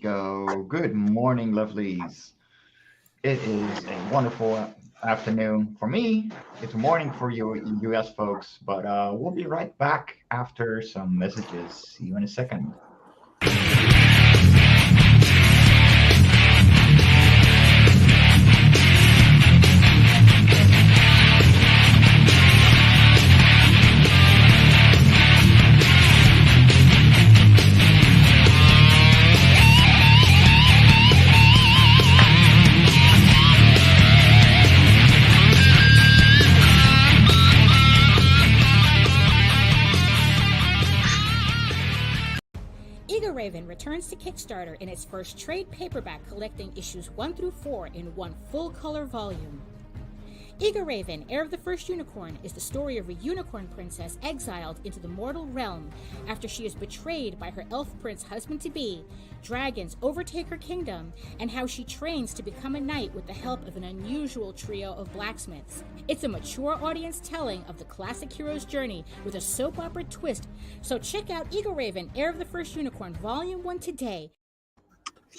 Go. Good morning, lovelies. It is a wonderful afternoon for me. It's morning for you, US folks, but we'll be right back after some messages. See you in a second. Raven returns to Kickstarter in its first trade paperback, collecting issues 1 through 4 in one full-color volume. Eager Raven, Heir of the First Unicorn, is the story of a unicorn princess exiled into the mortal realm after she is betrayed by her elf prince husband-to-be. Dragons overtake her kingdom, and how she trains to become a knight with the help of an unusual trio of blacksmiths. It's a mature audience telling of the classic hero's journey with a soap opera twist, so check out Eagle Raven, Heir of the First Unicorn, Volume 1 today.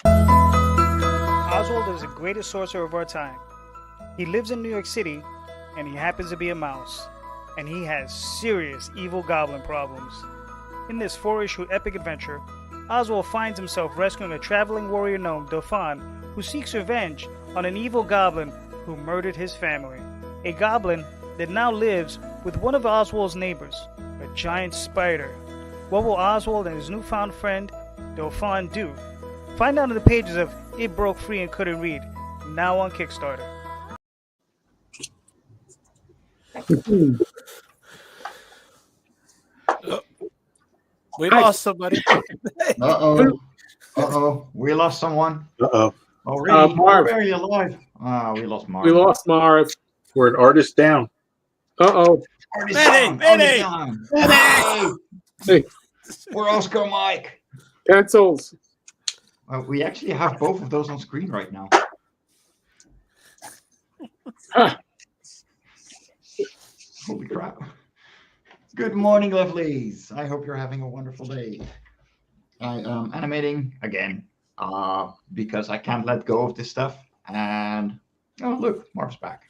Oswald is the greatest sorcerer of our time. He lives in New York City, and he happens to be a mouse. And he has serious evil goblin problems. In this 4-issue epic adventure, Oswald finds himself rescuing a traveling warrior gnome, Daphne, who seeks revenge on an evil goblin who murdered his family. A goblin that now lives with one of Oswald's neighbors, a giant spider. What will Oswald and his newfound friend, Daphne, do? Find out in the pages of It Broke Free and Couldn't Read, now on Kickstarter. We lost somebody. Uh-oh. We lost someone. Already? Marv. Where are you alive? We lost Marv. We lost Marv. We're an artist down. Artist down. Benny! Hey, We're Oscar Mike. pencils. We actually have both of those on screen right now. Holy crap. Good morning, lovelies. I hope you're having a wonderful day. I am animating again because I can't let go of this stuff. And, oh, look, Marv's back.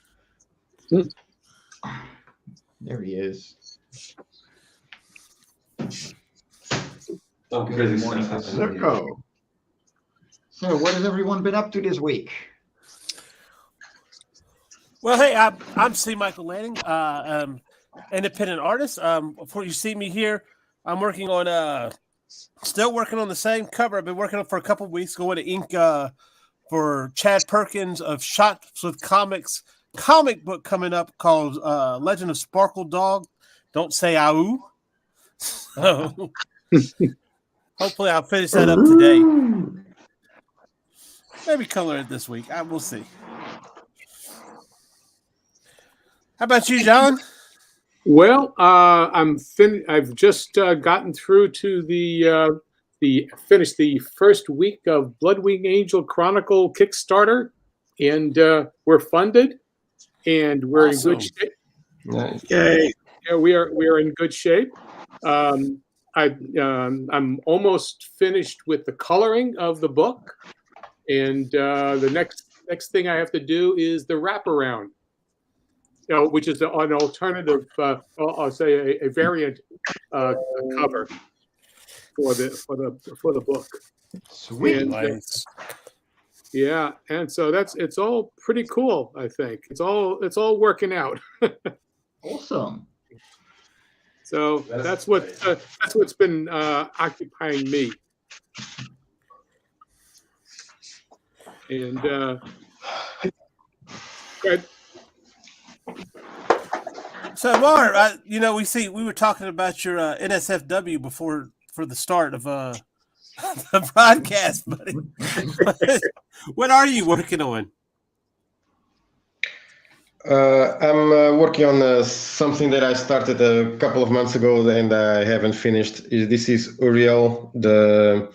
There he is. Good morning, Circo. So, what has everyone been up to this week? Well, hey, I'm C. Michael Lanning, independent artist. Before you see me here, I'm working on still working on the same cover. I've been working on it for a couple of weeks, going to ink for Chad Perkins of Shots with Comics comic book coming up called Legend of Sparkle Dog. Don't say ow. So hopefully I'll finish that up today. Maybe color it this week. We'll see. How about you, John? Well, I've just gotten through to the finished the first week of Bloodwing Angel Chronicle Kickstarter, and we're funded, and we're in good shape. Nice. Yeah, we are in good shape. I'm almost finished with the coloring of the book, and the next thing I have to do is the wraparound. Which is an alternative, I'll say a variant cover for the book. Sweet. And, yeah, and so it's all pretty cool. I think it's all working out. Awesome. So that's what's been occupying me. And good. So, Marv, we were talking about your NSFW before for the start of the broadcast, buddy. What are you working on? I'm working on something that I started a couple of months ago and I haven't finished. This is Uriel, the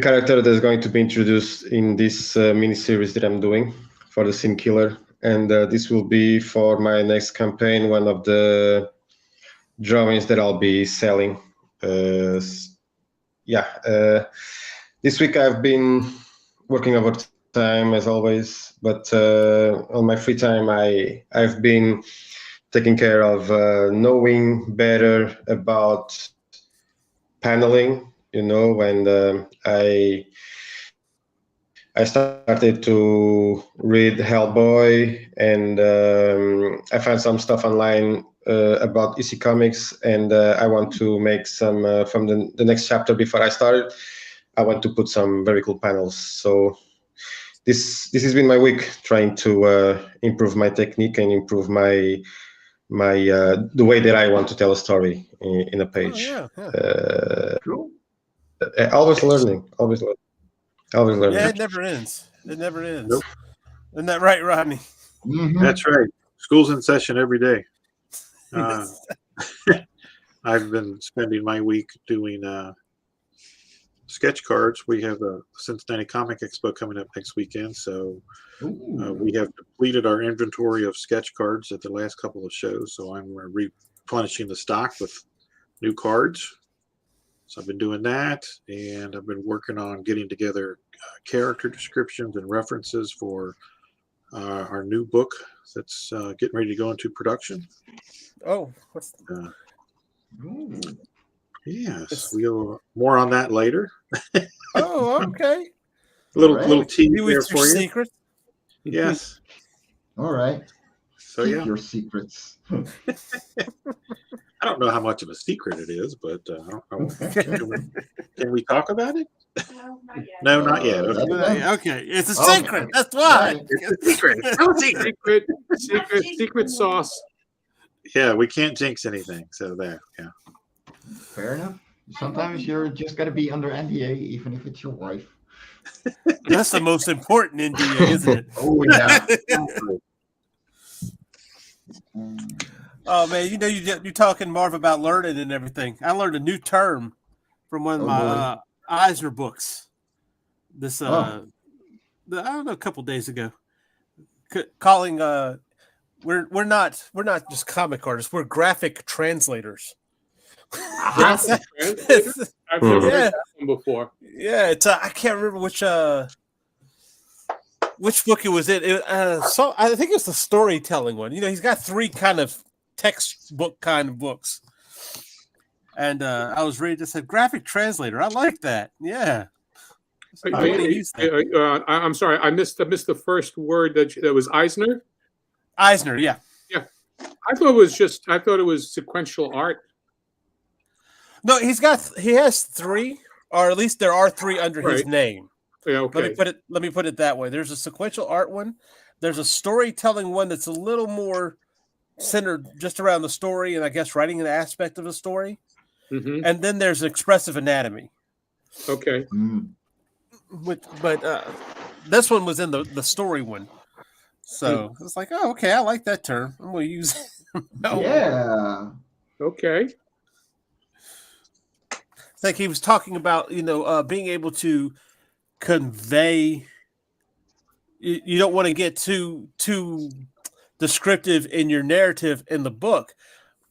character that's going to be introduced in this mini-series that I'm doing for the Sin Killer. And this will be for my next campaign, one of the drawings that I'll be selling. The this week I've been working overtime as always, but on my free time I've been taking care of knowing better about paneling, and I started to read Hellboy, and I found some stuff online about EC Comics, and I want to make some from the next chapter. Before I started, I want to put some very cool panels. So this has been my week, trying to improve my technique and improve my the way that I want to tell a story in a page. Oh, yeah. Cool. Always learning. Yeah, it never ends. It never ends. Nope. Isn't that right, Rodney? Mhm. That's right. School's in session every day. I've been spending my week doing sketch cards. We have the Cincinnati Comic Expo coming up next weekend, so we have depleted our inventory of sketch cards at the last couple of shows. So I'm replenishing the stock with new cards. So I've been doing that, and I've been working on getting together character descriptions and references for our new book that's getting ready to go into production. Oh, Yes, we'll more on that later. oh, okay. little tease You there with your for you. secret? Yes. All right. So Keep yeah, your secrets. I don't know how much of a secret it is, but can we talk about it? No, not yet. Okay. Okay, it's a Oh, secret. That's why. It's a secret. It's no secret. Secret sauce. Yeah, we can't jinx anything. So there. Yeah. Fair enough. Sometimes you're just gotta be under NDA, even if it's your wife. That's the most important NDA, isn't it? Oh yeah. Oh man, you're talking Marv about learning and everything. I learned a new term from one of my Eisner books. This I don't know, a couple days ago. Calling we're not just comic artists. We're graphic translators. Graphic translator? I've never heard that one before. Yeah, it's I can't remember which book it was in. So I think it's the storytelling one. He's got three kind of textbook kind of books, and I was reading. It said graphic translator. I like that. Yeah. I'm sorry, I missed the first word that was Eisner. Eisner, yeah. I thought it was sequential art. No, he has three, or at least there are three under his name. Yeah, okay. Let me put it that way. There's a sequential art one. There's a storytelling one that's a little more centered just around the story and I guess writing an aspect of the story. Mm-hmm. And then there's expressive anatomy. Okay. But this one was in the story one. So it's like, oh, okay, I like that term. I'm going to use it. Yeah. Okay. It's like he was talking about, being able to convey. You don't want to get too descriptive in your narrative in the book.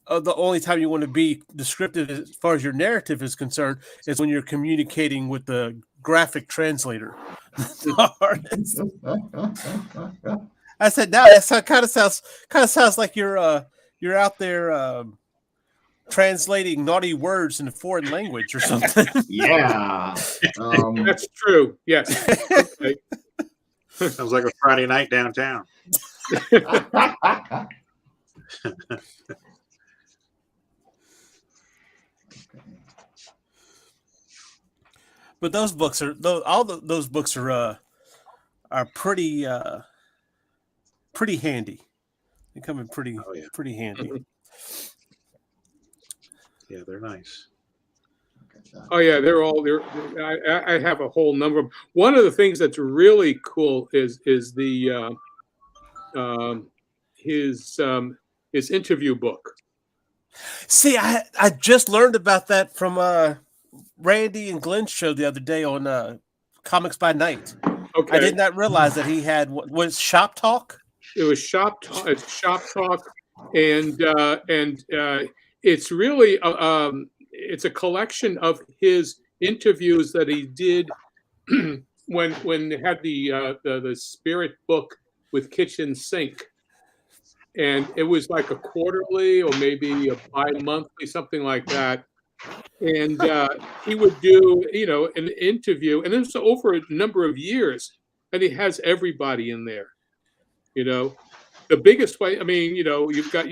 The only time you want to be descriptive as far as your narrative is concerned is when you're communicating with the graphic translator. I said, now that kind of sounds like you're out there translating naughty words in a foreign language or something. Yeah. That's true. Yes. Okay. Sounds like a Friday night downtown. But those books those books are pretty pretty handy. They come in pretty handy. Yeah, they're nice. Oh yeah, I have a whole number of. One of the things that's really cool is the his interview book. See, I just learned about that from Randy and Glenn's show the other day on Comics by Night. Okay. I did not realize that he had was Shop Talk. It was Shop Talk. It's Shop Talk, and it's really it's a collection of his interviews that he did when they had the spirit book with kitchen sink, and it was like a quarterly or maybe a bi-monthly, something like that. And he would do, an interview, and this was over a number of years, and he has everybody in there. The biggest way. I mean, you've got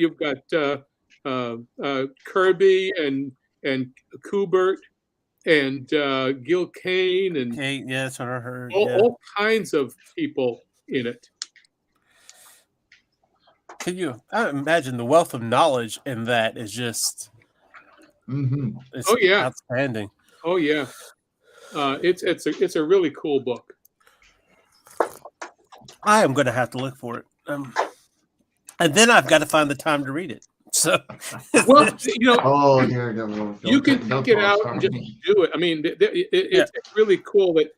Kirby and Kubert and Gil Kane and Okay, yeah, that's what I heard. all kinds of people in it. I imagine the wealth of knowledge in that is just it's outstanding. Oh yeah. It's a really cool book. I am going to have to look for it. And then I've got to find the time to read it. So, well, oh, there you go. You can take it out and just do it. I mean, it's really cool that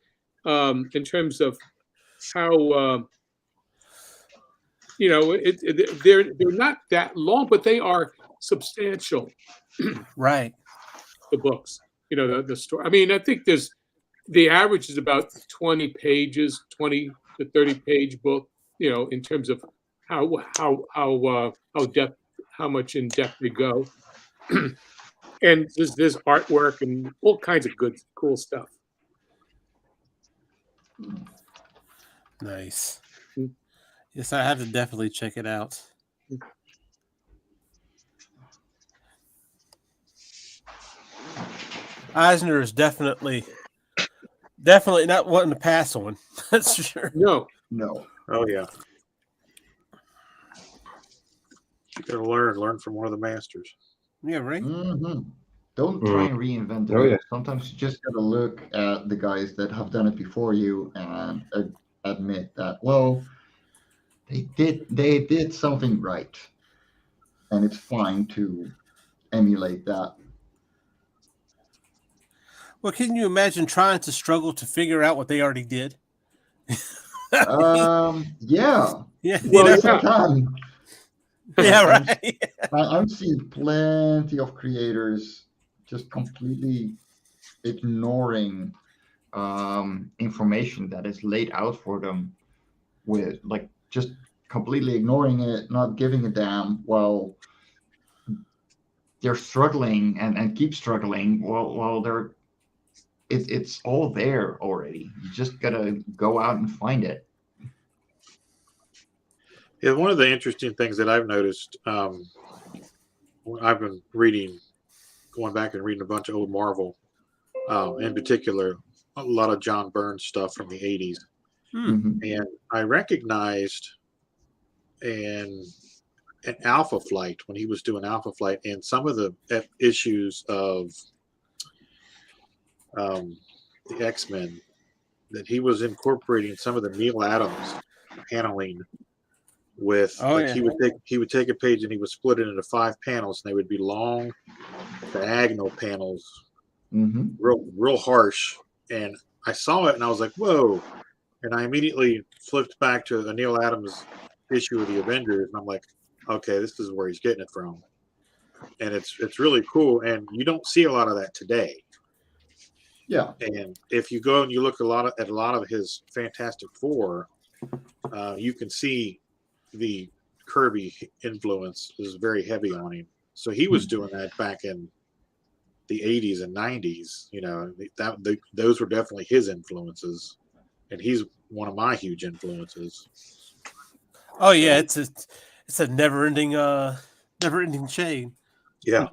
in terms of how they're not that long, but they are substantial. Right. The books, the story. I mean, I think the average is about 20 pages, 20 to 30 page book. In terms of how much in depth they go, and there's artwork and all kinds of good, cool stuff. Nice. Yes, I have to definitely check it out. Eisner is definitely not wanting to pass on. That's for sure. No. Oh yeah. You gotta learn from one of the masters. Yeah, right. Mm-hmm. Don't try and reinvent it. Oh, yeah. Sometimes you just gotta look at the guys that have done it before you and admit that, well, they did something right, and it's fine to emulate that. Well, can you imagine trying to struggle to figure out what they already did? Yeah. Yeah. Yes, I can. Yeah, right. I'm seeing plenty of creators just completely ignoring information that is laid out for them, with just completely ignoring it, not giving a damn, while they're struggling and keep struggling. While it's all there already. You just gotta go out and find it. Yeah, one of the interesting things that I've noticed, when I've been going back and reading a bunch of old Marvel, in particular, a lot of John Byrne stuff from the 80s. Mm-hmm. And I recognized an Alpha Flight, when he was doing Alpha Flight, and some of the issues of the X-Men, that he was incorporating some of the Neil Adams paneling with he would take a page and he would split it into 5 panels, and they would be long diagonal panels, real harsh. And I saw it and I was like, whoa. And I immediately flipped back to the Neil Adams issue of the Avengers, and I'm like, okay, this is where he's getting it from. And it's really cool, and you don't see a lot of that today. Yeah. And if you go and you look at a lot of his Fantastic Four, you can see the Kirby influence is very heavy on him. So he was doing that back in the 80s and 90s. Those were definitely his influences, and he's one of my huge influences. Oh yeah, it's a never-ending chain. Yeah.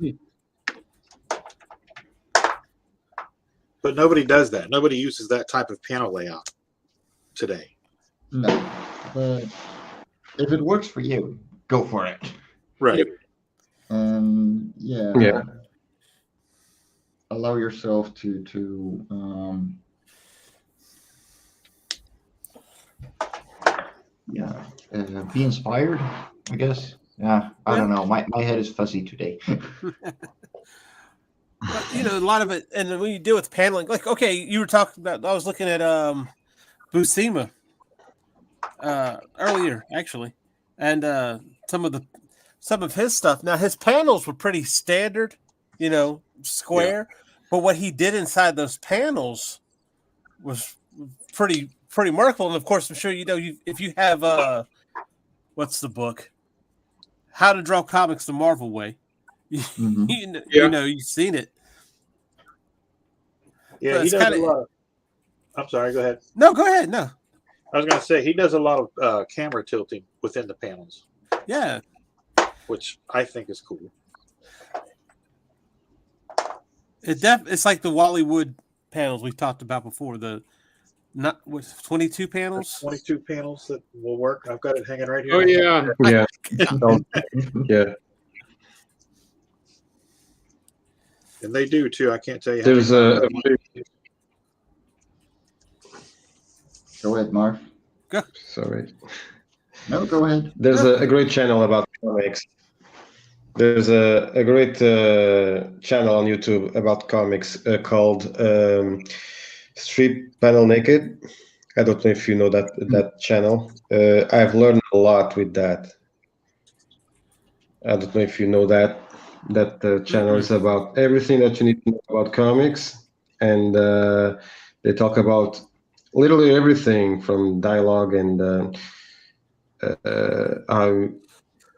But nobody does that. Nobody uses that type of panel layout today. No, but if it works for you, go for it. Right. And Yeah. allow yourself to be inspired, I guess. Yeah, I don't know. My head is fuzzy today. But, a lot of it, and when you deal with paneling, okay, you were talking about, I was looking at Buscema earlier, actually, and some of his stuff. Now, his panels were pretty standard, square, but what he did inside those panels was pretty remarkable. And of course, I'm sure if you have what's the book? How to Draw Comics the Marvel Way. Mhm. You've seen it. Yeah, So he it's does kinda- a lot of. I'm sorry. Go ahead. No, go ahead. No, I was going to say he does a lot of camera tilting within the panels, yeah. which I think is cool. It's like the Wallywood panels we've talked about before. The 22 panels. 22 panels that will work. I've got it hanging right here. Oh yeah. Yeah. Yeah. And they do too. I can't tell you. There's a Go ahead, Marv. sorry. No, go ahead. There's a great channel about comics. There's a great channel on YouTube about comics called Strip Panel Naked. I don't know if you know that channel. I've learned a lot with that. I don't know if you know that channel is about everything that you need to know about comics, and they talk about literally everything from dialogue and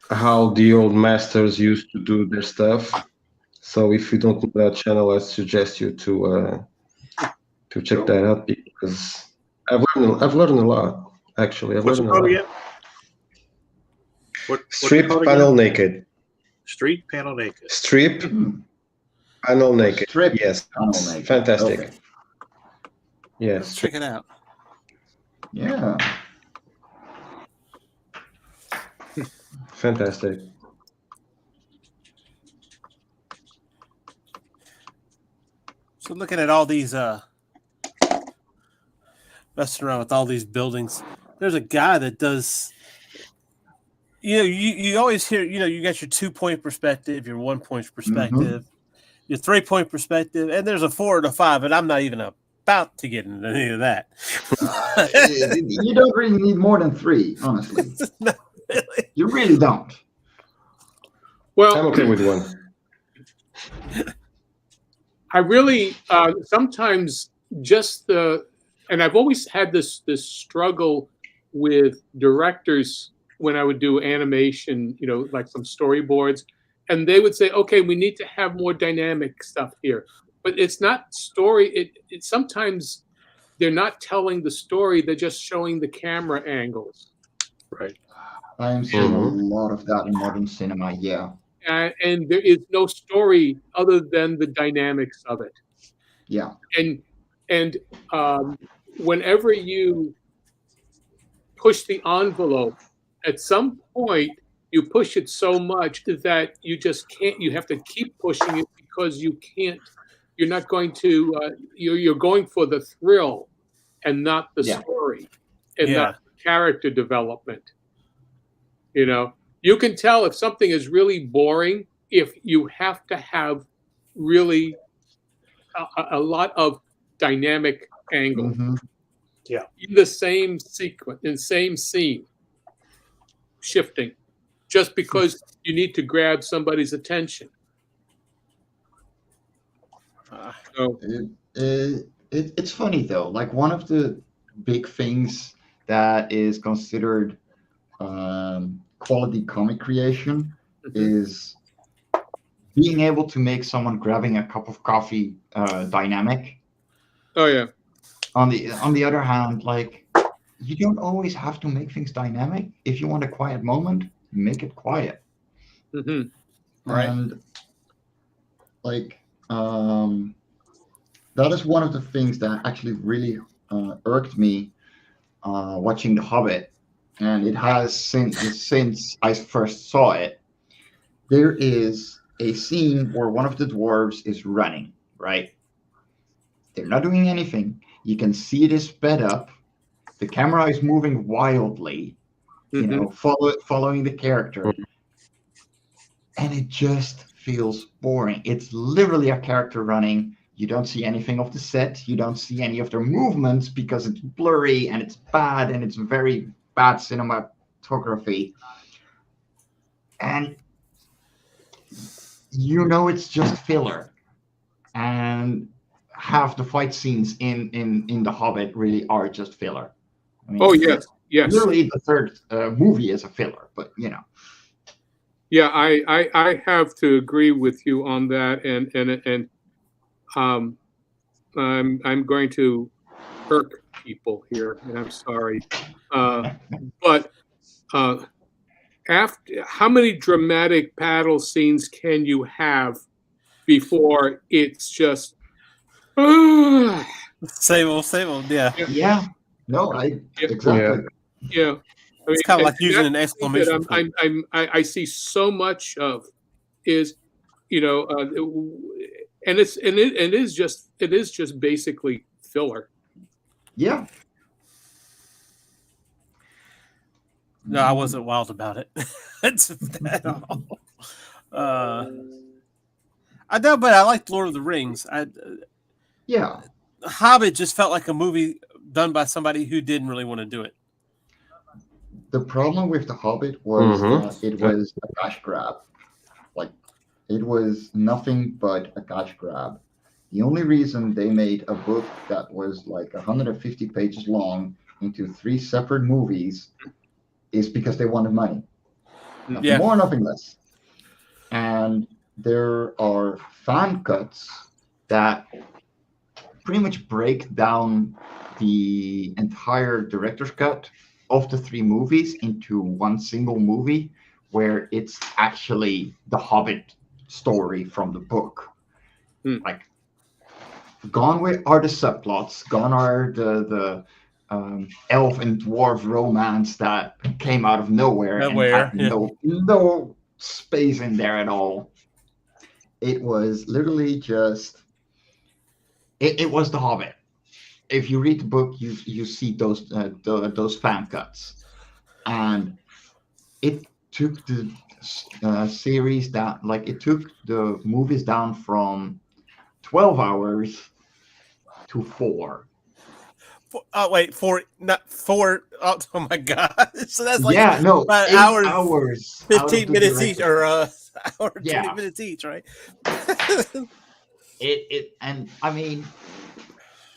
how the old masters used to do their stuff. So if you don't know that channel, I suggest you to check that out, because I've learned a lot. Actually, I've What's it learned a called lot. again? What's it Strip called Panel again? Naked. Street Panel Naked. Strip Panel Naked. Strip Yes. Panel Naked. Fantastic. Okay. Yes. Let's check it out. Yeah. Fantastic. So looking at all these messing around with all these buildings, there's a guy that does. You always hear, you got your 2-point perspective, your 1-point perspective, your 3-point perspective, and there's a 4 and a 5, and I'm not even about to get into any of that. You don't really need more than 3, honestly. Not really. You really don't. Well, I'm okay with one. I really sometimes and I've always had this struggle with directors when I would do animation, like some storyboards, and they would say, okay, we need to have more dynamic stuff here, but it's not story. It sometimes they're not telling the story; they're just showing the camera angles. Right. I am seeing a lot of that in modern cinema. Yeah. And there is no story other than the dynamics of it. Yeah. And whenever you push the envelope, at some point you push it so much that you just can't. You have to keep pushing it because you can't. You're not going to. You're going for the thrill, and not the story, and not the character development. You can tell if something is really boring if you have to have really a lot of dynamic angles. Yeah. In the same sequence, in same scene, shifting, just because you need to grab somebody's attention. So, It's funny though. Like, one of the big things that is considered quality comic creation is being able to make someone grabbing a cup of coffee dynamic. oh yeah, On the other hand, like, you don't always have to make things dynamic. If you want a quiet moment, make it quiet. Right. And like, that is one of the things that actually really irked me watching The Hobbit, and it has since I first saw it. There is a scene where one of the dwarves is running, right? They're not doing anything. You can see it is sped up. The camera is moving wildly, following the character. And it just feels boring. It's literally a character running. You don't see anything of the set. You don't see any of their movements because it's blurry and it's bad and it's very bad cinematography. And it's just filler. And half the fight scenes in The Hobbit really are just filler. I mean, Oh yes, yes. literally the third movie is a filler, but you know. Yeah, I have to agree with you on that, and I'm going to irk people here, and I'm sorry, but after how many dramatic battle scenes can you have before it's just Same old. Yeah. Yeah. No, exactly. Yeah. I mean, It's kind of like and using that's an the thing that exclamation point. I see so much of is, you know, and it is just basically filler. Yeah. No, I wasn't wild about it. It's at all. I know, but I liked Lord of the Rings. Yeah. Hobbit just felt like a movie done by somebody who didn't really want to do it. The problem with The Hobbit was Mhm. that it was a cash grab. Like, it was nothing but a cash grab. The only reason they made a book that was like 150 pages long into 3 separate movies is because they wanted money. Nothing Yeah. more, nothing less. And there are fan cuts that pretty much break down the entire director's cut of the 3 movies into one single movie, where it's actually the Hobbit story from the book. Like, gone are the subplots, gone are the elf and dwarf romance that came out of nowhere and had no space in there at all. It was literally just it was The Hobbit. If you read the book, you see those fan cuts, and it took the series that, like, it took the movies down from 12 hours to 4. Wait, 4, not 4. Oh my God! So that's like about 8 hours, 15 minutes each, or hour 20 Yeah. minutes each, right? And I mean,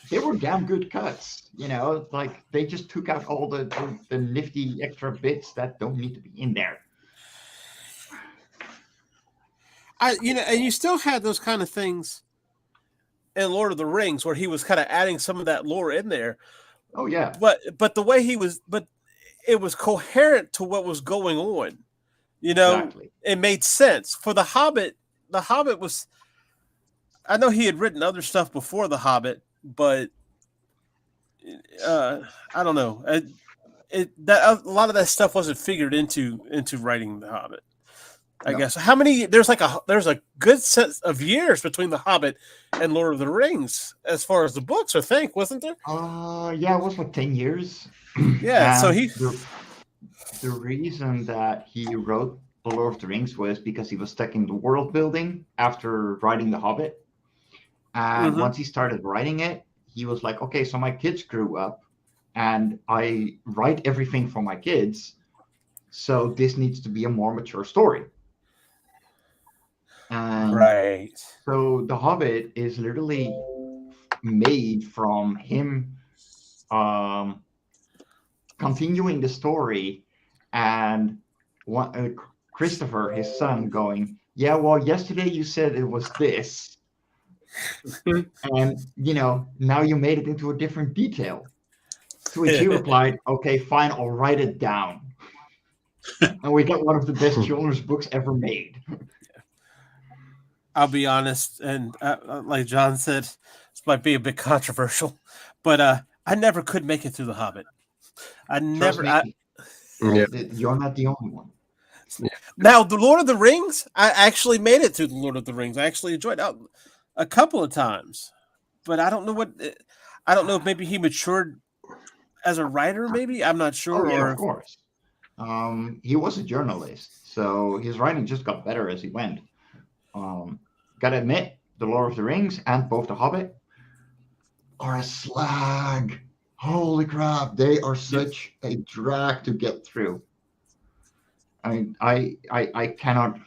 they were damn good cuts. You know, like, they just took out all the nifty extra bits that don't need to be in there. And you still had those kind of things in Lord of the Rings, where he was kind of adding some of that lore in there. Oh yeah. But the way it was coherent to what was going on. You know, Exactly. It made sense. For The Hobbit was, I know he had written other stuff before The Hobbit, but I don't know. A lot of that stuff wasn't figured into writing The Hobbit, I guess. How many? There's a good set of years between The Hobbit and Lord of the Rings as far as the books, I think, wasn't there? Yeah, it was like 10 years. Yeah. So the reason that he wrote The Lord of the Rings was because he was stuck in the world building after writing The Hobbit. And once he started writing it, he was like, okay, so my kids grew up and I write everything for my kids. So this needs to be a more mature story. And right. So The Hobbit is literally made from him continuing the story, and Christopher, his son, going, yeah, well, yesterday you said it was this. And, now you made it into a different detail. To which he replied, okay, fine, I'll write it down. And we got one of the best children's books ever made. I'll be honest, and like John said, this might be a bit controversial, but I never could make it through The Hobbit. You're not the only one. Now, The Lord of the Rings, I actually made it through The Lord of the Rings. I actually enjoyed it a couple of times, but I don't know if maybe he matured as a writer. Maybe I'm not sure. Oh, yeah, of course. He was a journalist, so his writing just got better as he went. Gotta admit, The Lord of the Rings and both The Hobbit are a slag. Holy crap, they are such a drag to get through. I mean, I cannot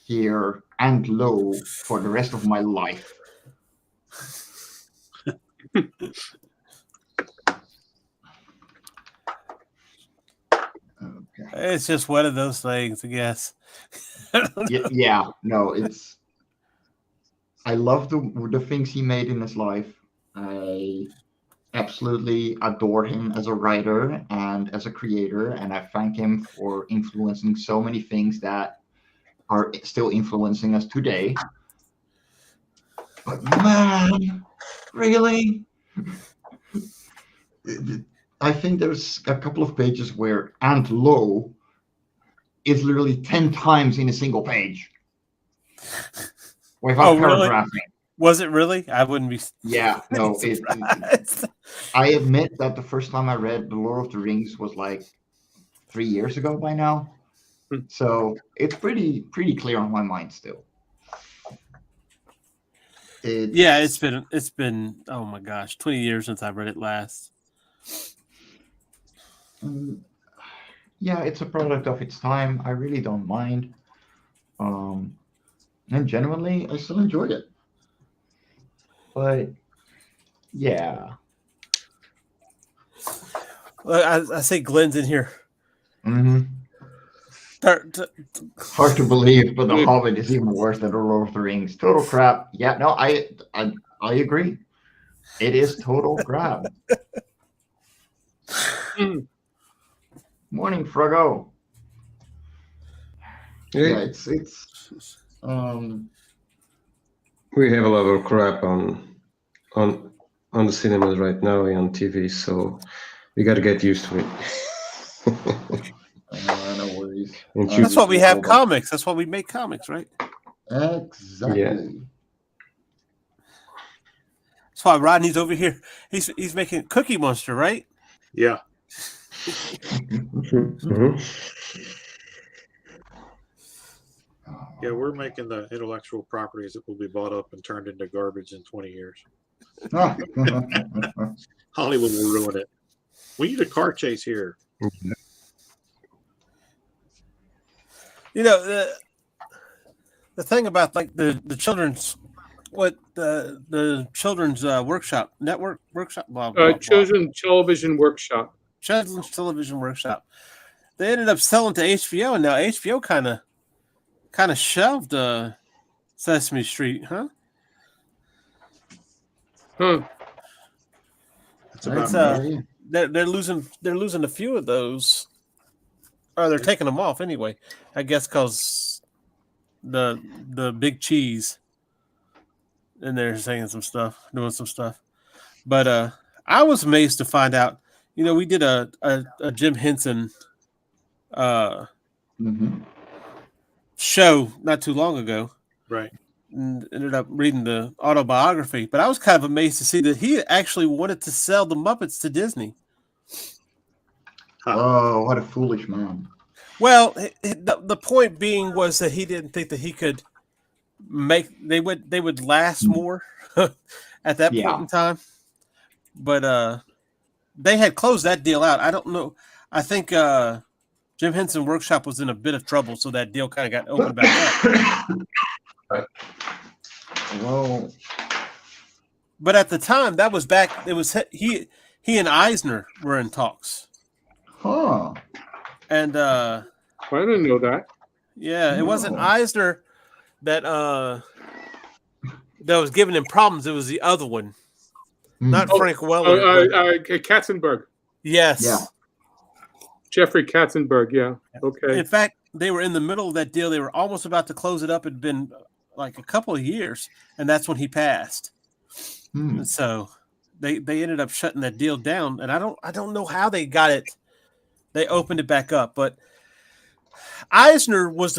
hear and low for the rest of my life. Okay. It's just one of those things, I guess. Yeah, no, it's. I love the things he made in his life. I absolutely adore him as a writer and as a creator, and I thank him for influencing so many things that are still influencing us today. But man, really? I think there's a couple of pages where Aunt Lo is literally 10 times in a single page. Without paragraphing. Was it really? I wouldn't be. Yeah, no. I admit that the first time I read The Lord of the Rings was like 3 years ago by now. So it's pretty clear on my mind still. It's been oh my gosh, 20 years since I read it last. Yeah, it's a product of its time. I really don't mind. And genuinely, I still enjoyed it. But yeah. Well, I say Glenn's in here. Mm-hmm. Hard to believe, but The Hobbit is even worse than The Lord of the Rings. Total crap. Yeah, no, I agree. It is total crap. Morning, Froggo. Yeah, it's we have a lot of crap on the cinemas right now and on TV, so we got to get used to it. No worries. That's why we have comics. That's why we make comics, right? Exactly. Yeah. That's why Rodney's over here. He's making Cookie Monster, right? Yeah. Mm-hmm. Yeah, we're making the intellectual properties that will be bought up and turned into garbage in 20 years. Hollywood will ruin it. We need a car chase here. You know, the thing about like the children's the children's workshop network workshop blah, blah, blah. Children's Television Workshop. Children's Television Workshop. They ended up selling to HBO, and now HBO kind of shelved Sesame Street, huh? That's about they're losing a few of those, or they're taking them off anyway. I guess because the big cheese, and they're saying some stuff, doing some stuff. But I was amazed to find out. You know, we did a Jim Henson show not too long ago. right. And ended up reading the autobiography, but I was kind of amazed to see that he actually wanted to sell the Muppets to Disney. Oh, what a foolish man. Well, the point being was that he didn't think that he could they would last more at that point in time. But they had closed that deal out. I don't know. I think Jim Henson Workshop was in a bit of trouble, so that deal kind of got opened back up. Well, but at the time, that was back. It was he and Eisner were in talks. huh? And I didn't know that. yeah, it wasn't Eisner that was giving him problems. It was the other one, not Frank Weller. Katzenberg. Yes. Yeah. Jeffrey Katzenberg. Yeah. Okay. In fact, they were in the middle of that deal. They were almost about to close it up. It'd been like a couple of years, and that's when he passed. And so they ended up shutting that deal down. And I don't know how they got it. They opened it back up, but Eisner was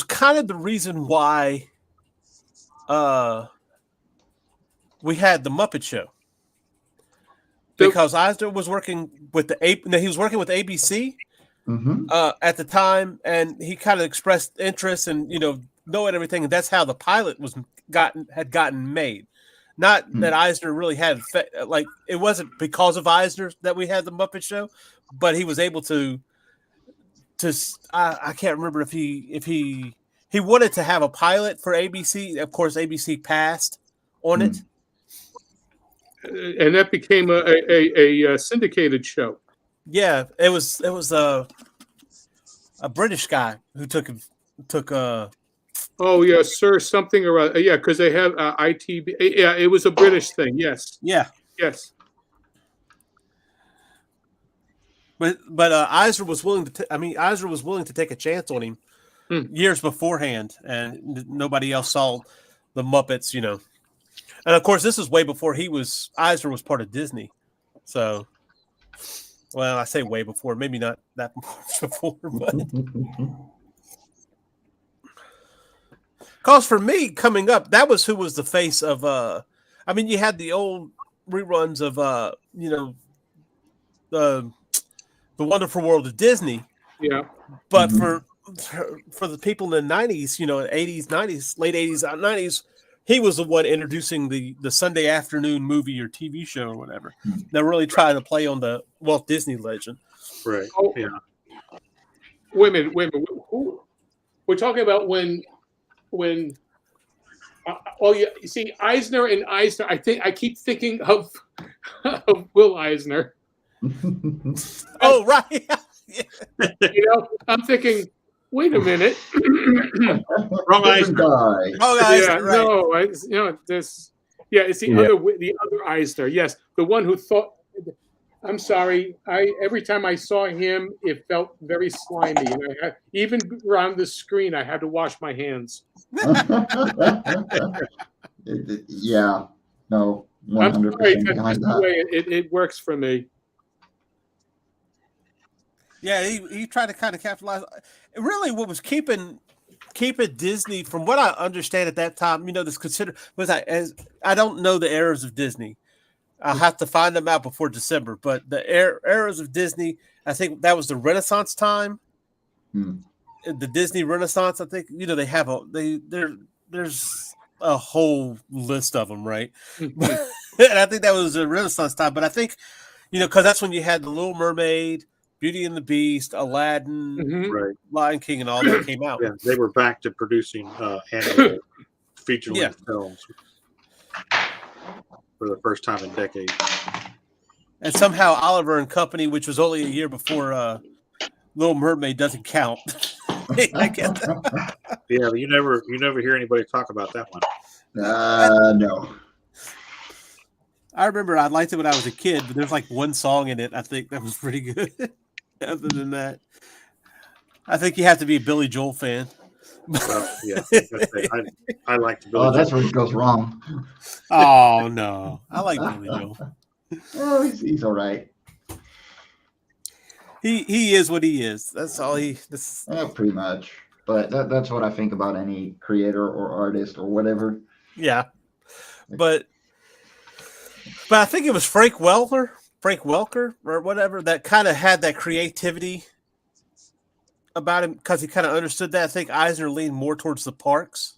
kind of the reason why we had the Muppet Show, because Eisner was working with he was working with ABC at the time, and he kind of expressed interest and knowing everything, and that's how the pilot had gotten made. Not that Eisner really had it wasn't because of Eisner that we had the Muppet Show, but he was able to I can't remember if he wanted to have a pilot for ABC. Of course, ABC passed on it. and that became a syndicated show. Yeah, it was a British guy who took Oh yeah, Sir something or other. Yeah, because they have ITB. Yeah, it was a British thing. Yes, yeah. yes. But Eisner was willing to. Eisner was willing to take a chance on him years beforehand, and nobody else saw the Muppets, you know. And of course, this is way before Eisner was part of Disney. So, well, I say way before, maybe not that much before, but because for me coming up, that was who was the face of. You had the old reruns of the Wonderful World of Disney. Yeah. But for the people in the 90s, 80s, 90s, late 80s, 90s, he was the one introducing the Sunday afternoon movie or TV show or whatever. They're really trying to play on the Walt Disney legend. Right. Oh, yeah. Wait a minute. Who? We're talking about when you see Eisner and Eisner. I keep thinking of Will Eisner. Oh, right. I'm thinking, wait a minute. Wrong Eisner. Wrong Eisner, right. No, it's the other Eisner. Yes, the one who thought. I'm sorry. Every time I saw him, it felt very slimy, and even around the screen, I had to wash my hands. Yeah, no, 100% I'm sorry, behind that's the way that. it works for me. Yeah, he tried to kind of capitalize. Really, what was keeping Disney, from what I understand at that time, this I don't know the eras of Disney. I'll have to find them out before December. But the eras of Disney, I think that was the Renaissance time. The Disney Renaissance. I think they have there's a whole list of them, right? And I think that was the Renaissance time. But I think because that's when you had the Little Mermaid, Beauty and the Beast, Aladdin, Right. Lion King, and all that came out. Yeah, they were back to producing animated feature-length films for the first time in decades. And somehow Oliver and Company, which was only a year before Little Mermaid, doesn't count. I get that. Yeah, but you never hear anybody talk about that one. No. I remember I liked it when I was a kid, but there's like one song in it I think that was pretty good. Other than that, I think you have to be a Billy Joel fan. Well, yeah, I like the Billy Oh, that's Joel. where it goes wrong. Oh no, I like Billy Joel. Oh, he's all right. He is what he is. That's all Pretty much. But that's what I think about any creator or artist or whatever. Yeah, but I think it was Frank Welker or whatever that kind of had that creativity about him because he kind of understood that. I think Eisner leaned more towards the parks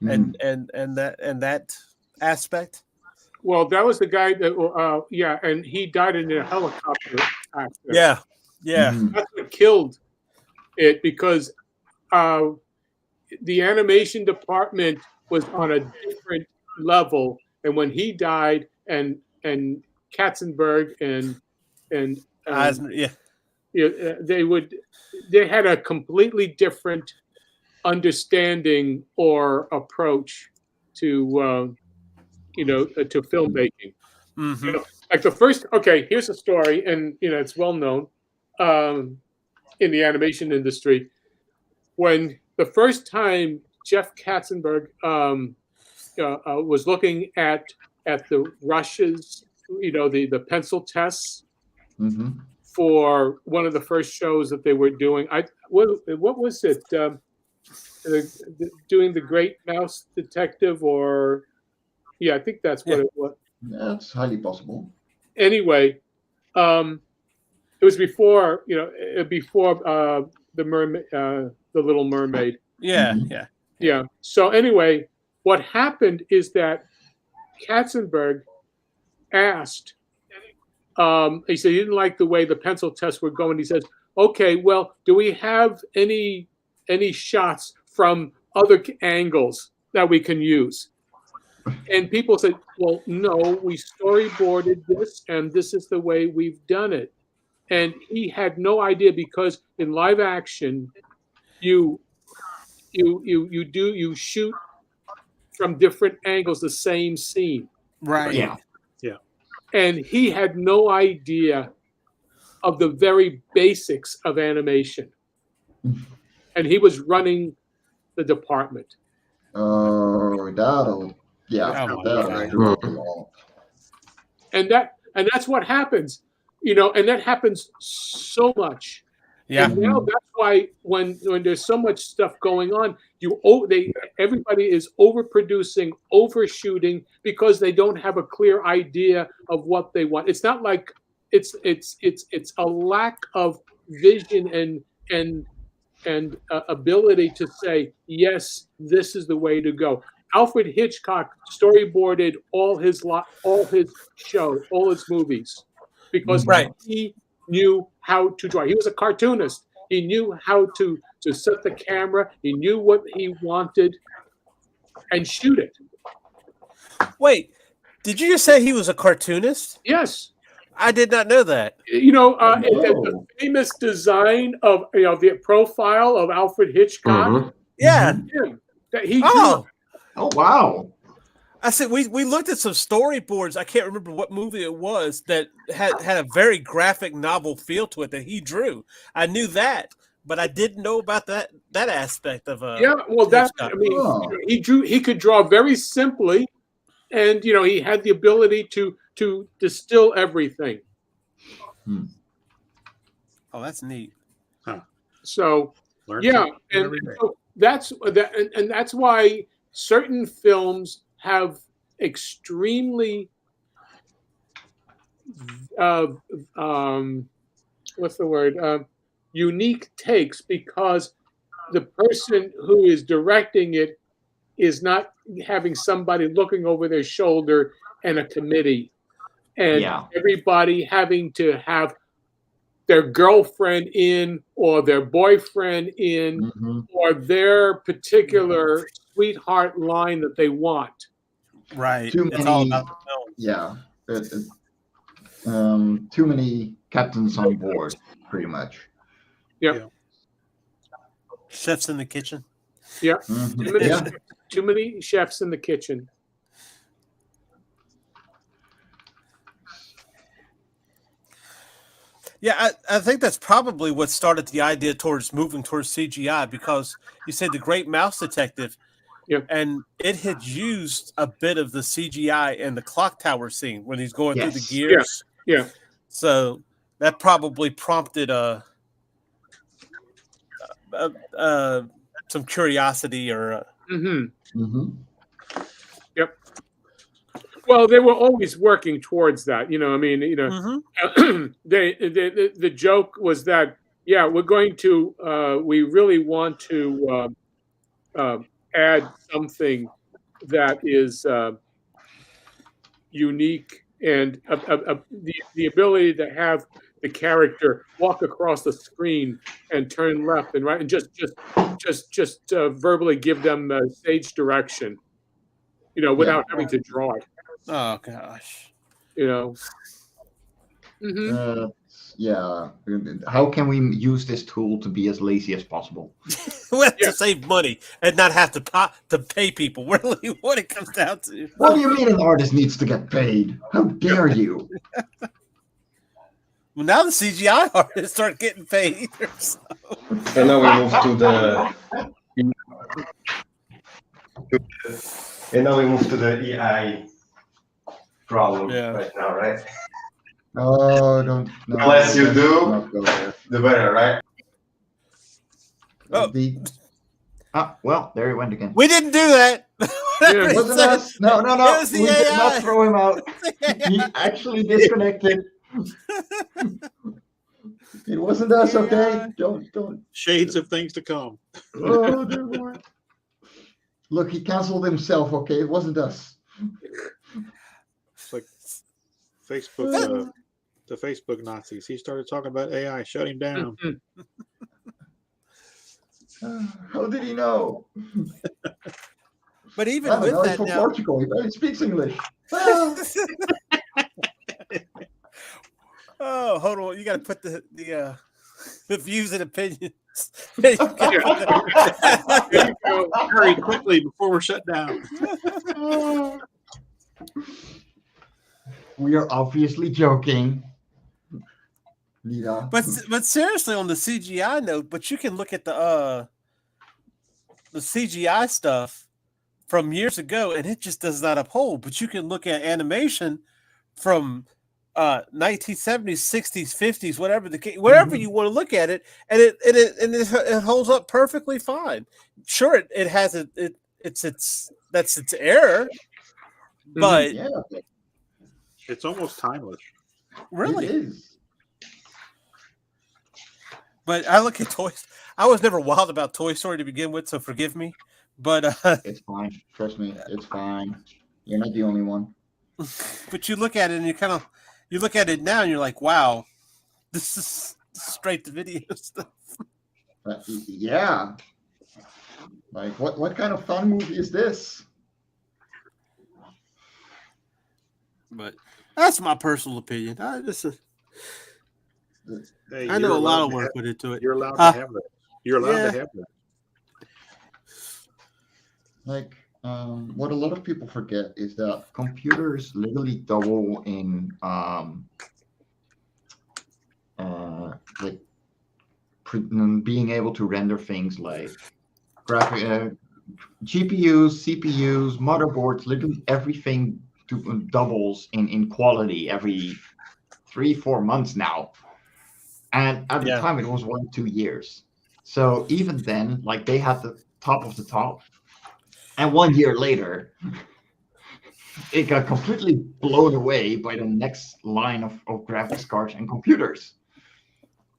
and that aspect. Well, that was the guy that and he died in a helicopter accident. Yeah. That's what killed it because the animation department was on a different level, and when he died, and Katzenberg and Eisner, they had a completely different understanding or approach to to filmmaking. Mm-hmm. Like the first, here's a story, and it's well known in the animation industry. When the first time Jeff Katzenberg was looking at the rushes, the pencil tests for one of the first shows that they were doing. What was it? Doing the Great Mouse Detective, or I think that's what it was. That's highly possible. Anyway, it was before the mermaid, the Little Mermaid. Yeah. So anyway, what happened is that Katzenberg asked. He said he didn't like the way the pencil tests were going. He says, "Okay, well, do we have any shots from other angles that we can use?" And people said, well, no, we storyboarded this, and this is the way we've done it. And he had no idea, because in live action, you shoot from different angles the same scene. Right. Yeah. And he had no idea of the very basics of animation. And he was running the department. Oh, that'll And that's what happens, and that happens so much. Yeah. And now that's why when there's so much stuff going on, everybody is overproducing, overshooting, because they don't have a clear idea of what they want. It's not like it's a lack of vision and ability to say, yes, this is the way to go. Alfred Hitchcock storyboarded all his shows, all his movies, because he knew how to draw. He was a cartoonist. He knew how to set the camera. He knew what he wanted and shoot it. Wait, did you just say he was a cartoonist? Yes. I did not know that. The famous design of the profile of Alfred Hitchcock. Yeah. He drew. Oh, wow. I said we looked at some storyboards. I can't remember what movie it was that had a very graphic novel feel to it that he drew. I knew that, but I didn't know about that aspect of he could draw very simply, and he had the ability to distill everything. Oh, that's neat. Huh. So so that's why certain films have extremely unique takes, because the person who is directing it is not having somebody looking over their shoulder and a committee, and everybody having to have their girlfriend in, or their boyfriend in, or their particular sweetheart line that they want. Right. It's all about the film. Yeah. Too many captains on board, pretty much. Yep. Chefs in the kitchen. Yeah. Too many chefs in the kitchen. Yeah, I think that's probably what started the idea towards moving towards CGI, because you said The Great Mouse Detective, and it had used a bit of the CGI in the clock tower scene when he's going through the gears. Yeah. So that probably prompted some curiosity or. Yep. Well, they were always working towards that. The joke was that, we're going to, we really want to add something that is unique, and the ability to have the character walk across the screen and turn left and right, and just verbally give them the stage direction, without having to draw it. Oh gosh. How can we use this tool to be as lazy as possible? We have to save money and not have to pay people. Really, what it comes down to. What do you mean an artist needs to get paid? How dare you? Well, now the CGI artists start getting paid. So. And now we move to the EI problem right now, right? Oh, don't. No, Unless you do, the better, right? Well, there he went again. We didn't do that. It wasn't us. No. It was the we AI. did not throw him out. He actually disconnected. It wasn't us, okay? Don't. Shades of things to come. Oh, dear Lord. Look, he canceled himself, okay? It wasn't us. It's like Facebook, the Facebook Nazis. He started talking about AI. Shut him down. How did he know? But even Oh, with no, he's that from now, Portugal. He barely speaks English. Ah. oh, hold on, you got to put the views and opinions. There you go. There you go. Hurry quickly before we're shut down. We are obviously joking. Nita. But seriously, on the CGI note, but you can look at the CGI stuff from years ago, and it just does not uphold. But you can look at animation from 1970s, 60s, 50s, whatever wherever you want to look at it, and it holds up perfectly fine. Sure, it has its error, but Yeah, It's almost timeless. really. it is. But I look at toys. I was never wild about Toy Story to begin with, so forgive me. But It's fine. Trust me, it's fine. You're not the only one. but you look at it and you look at it now and you're like, wow, this is straight to video stuff. Yeah. Like, what kind of fun movie is this? But that's my personal opinion. Hey, I you're know a lot allowed of to work have- went into it. You're allowed to have that. You're allowed yeah. to have that. Like, what a lot of people forget is that computers literally double in like being able to render things like graphic GPUs, CPUs, motherboards. Literally everything doubles in quality every 3-4 months now. And at the Yeah. time, it was 1-2 years. So even then, like, they had the top of the top. And 1 year later, it got completely blown away by the next line of graphics cards and computers.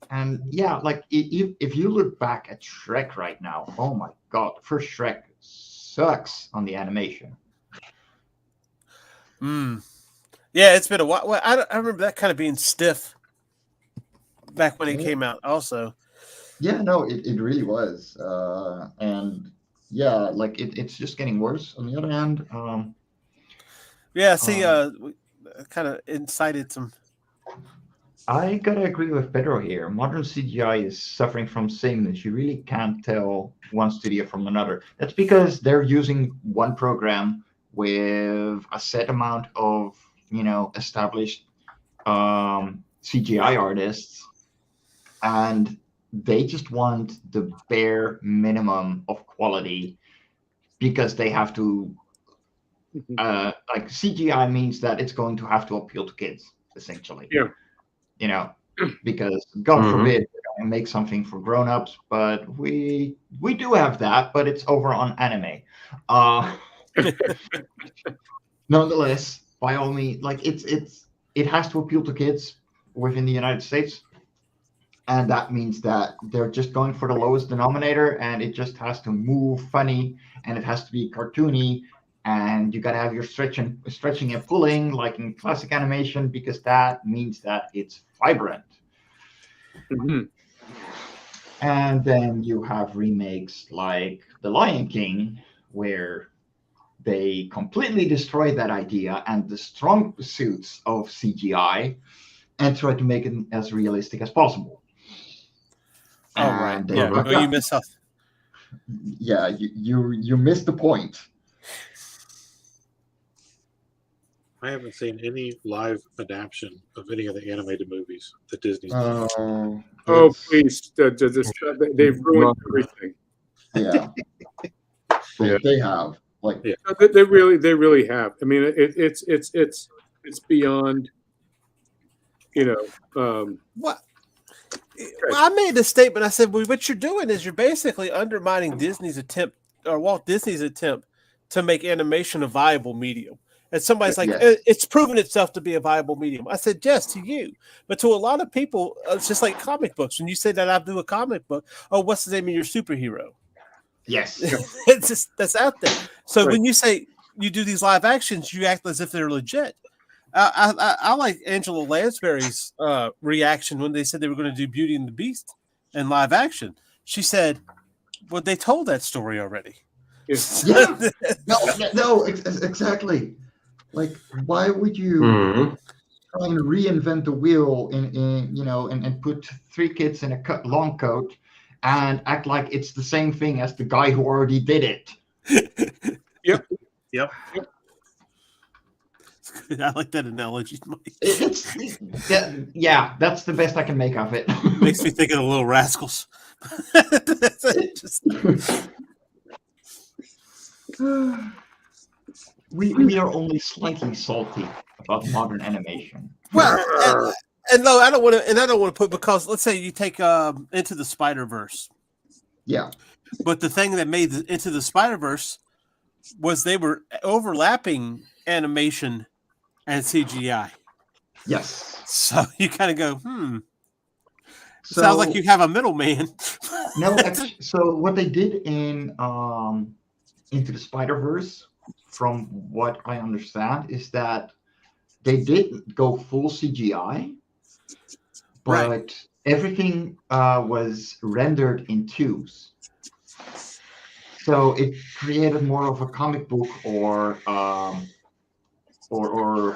And yeah, like, if you look back at Shrek right now, oh my God, first Shrek sucks on the animation. Yeah, it's been a while. Well, I remember that kind of being stiff back when it came out also. Yeah, no, it really was. And yeah, like, it's just getting worse. On the other hand, Yeah, see, kind of incited some. I gotta agree with Pedro here. Modern CGI is suffering from sameness. You really can't tell one studio from another. That's because they're using one program with a set amount of, established CGI artists, and they just want the bare minimum of quality because they have to. Like, CGI means that it's going to have to appeal to kids, essentially. Yeah. Because God forbid we're going to make something for grown-ups, but we do have that, but it's over on anime. Nonetheless, by all means, like, it has to appeal to kids within the United States, and that means that they're just going for the lowest denominator, and it just has to move funny, and it has to be cartoony. And you got to have your stretching and pulling like in classic animation, because that means that it's vibrant. And then you have remakes like The Lion King, where they completely destroy that idea and the strong suits of CGI and try to make it as realistic as possible. Oh, right. Yeah, well, you missed something. Yeah, you missed the point. I haven't seen any live adaptation of any of the animated movies that Disney's done. Oh, please. They've ruined everything. Yeah. They have. Like, yeah. They really have. I mean, it's beyond, What? Well, I made the statement. I said, well, what you're doing is you're basically undermining Disney's attempt, or Walt Disney's attempt, to make animation a viable medium. And somebody's like, it's proven itself to be a viable medium. I said, yes, to you. But to a lot of people, it's just like comic books. When you say that I do a comic book, oh, what's the name of your superhero? Yes. It's just, that's out there. So when you say you do these live actions, you act as if they're legit. I like Angela Lansbury's reaction when they said they were going to do Beauty and the Beast in live action. She said, well, they told that story already. Yeah. No, exactly. Like, why would you Mhm. try and reinvent the wheel and put three kids in a long coat and act like it's the same thing as the guy who already did it? Yep. Yep. I like that analogy, Mike. Yeah, that's the best I can make of it. Makes me think of the Little Rascals. Just- we are only slightly salty about modern animation. well, and no, I don't want to put, because let's say you take Into the Spider-Verse. Yeah. But the thing that made Into the Spider-Verse was they were overlapping animation and CGI. Yes. So you kind of go, So, sounds like you have a middleman. No, actually, so what they did in Into the Spider-Verse, from what I understand, is that they did go full CGI, but Right. everything was rendered in twos. So it created more of a comic book or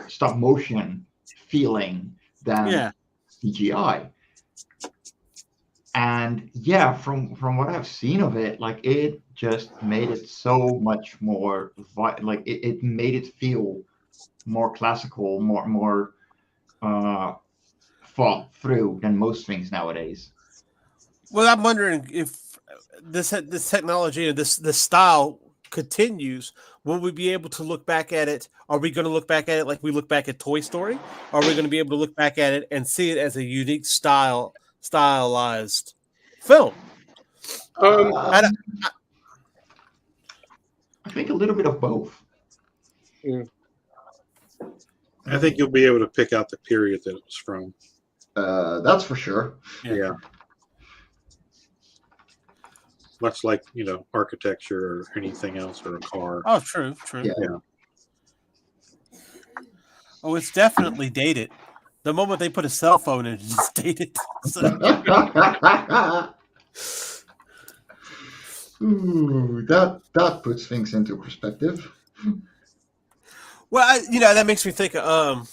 stop motion feeling than CGI. And yeah, from what I've seen of it, like it just made it so much more like it made it feel more classical, more thought through than most things nowadays. Well, I'm wondering if this technology and this style continues. Will we be able to look back at it? Are we going to look back at it like we look back at Toy Story? Or are we going to be able to look back at it and see it as a unique stylized film? I think a little bit of both. Yeah. I think you'll be able to pick out the period that it was from. That's for sure. Yeah. Much like, architecture or anything else, or a car. Oh, true. Yeah. Oh, it's definitely dated. The moment they put a cell phone in, it's dated. So. Ooh, that puts things into perspective. Well, that makes me think. That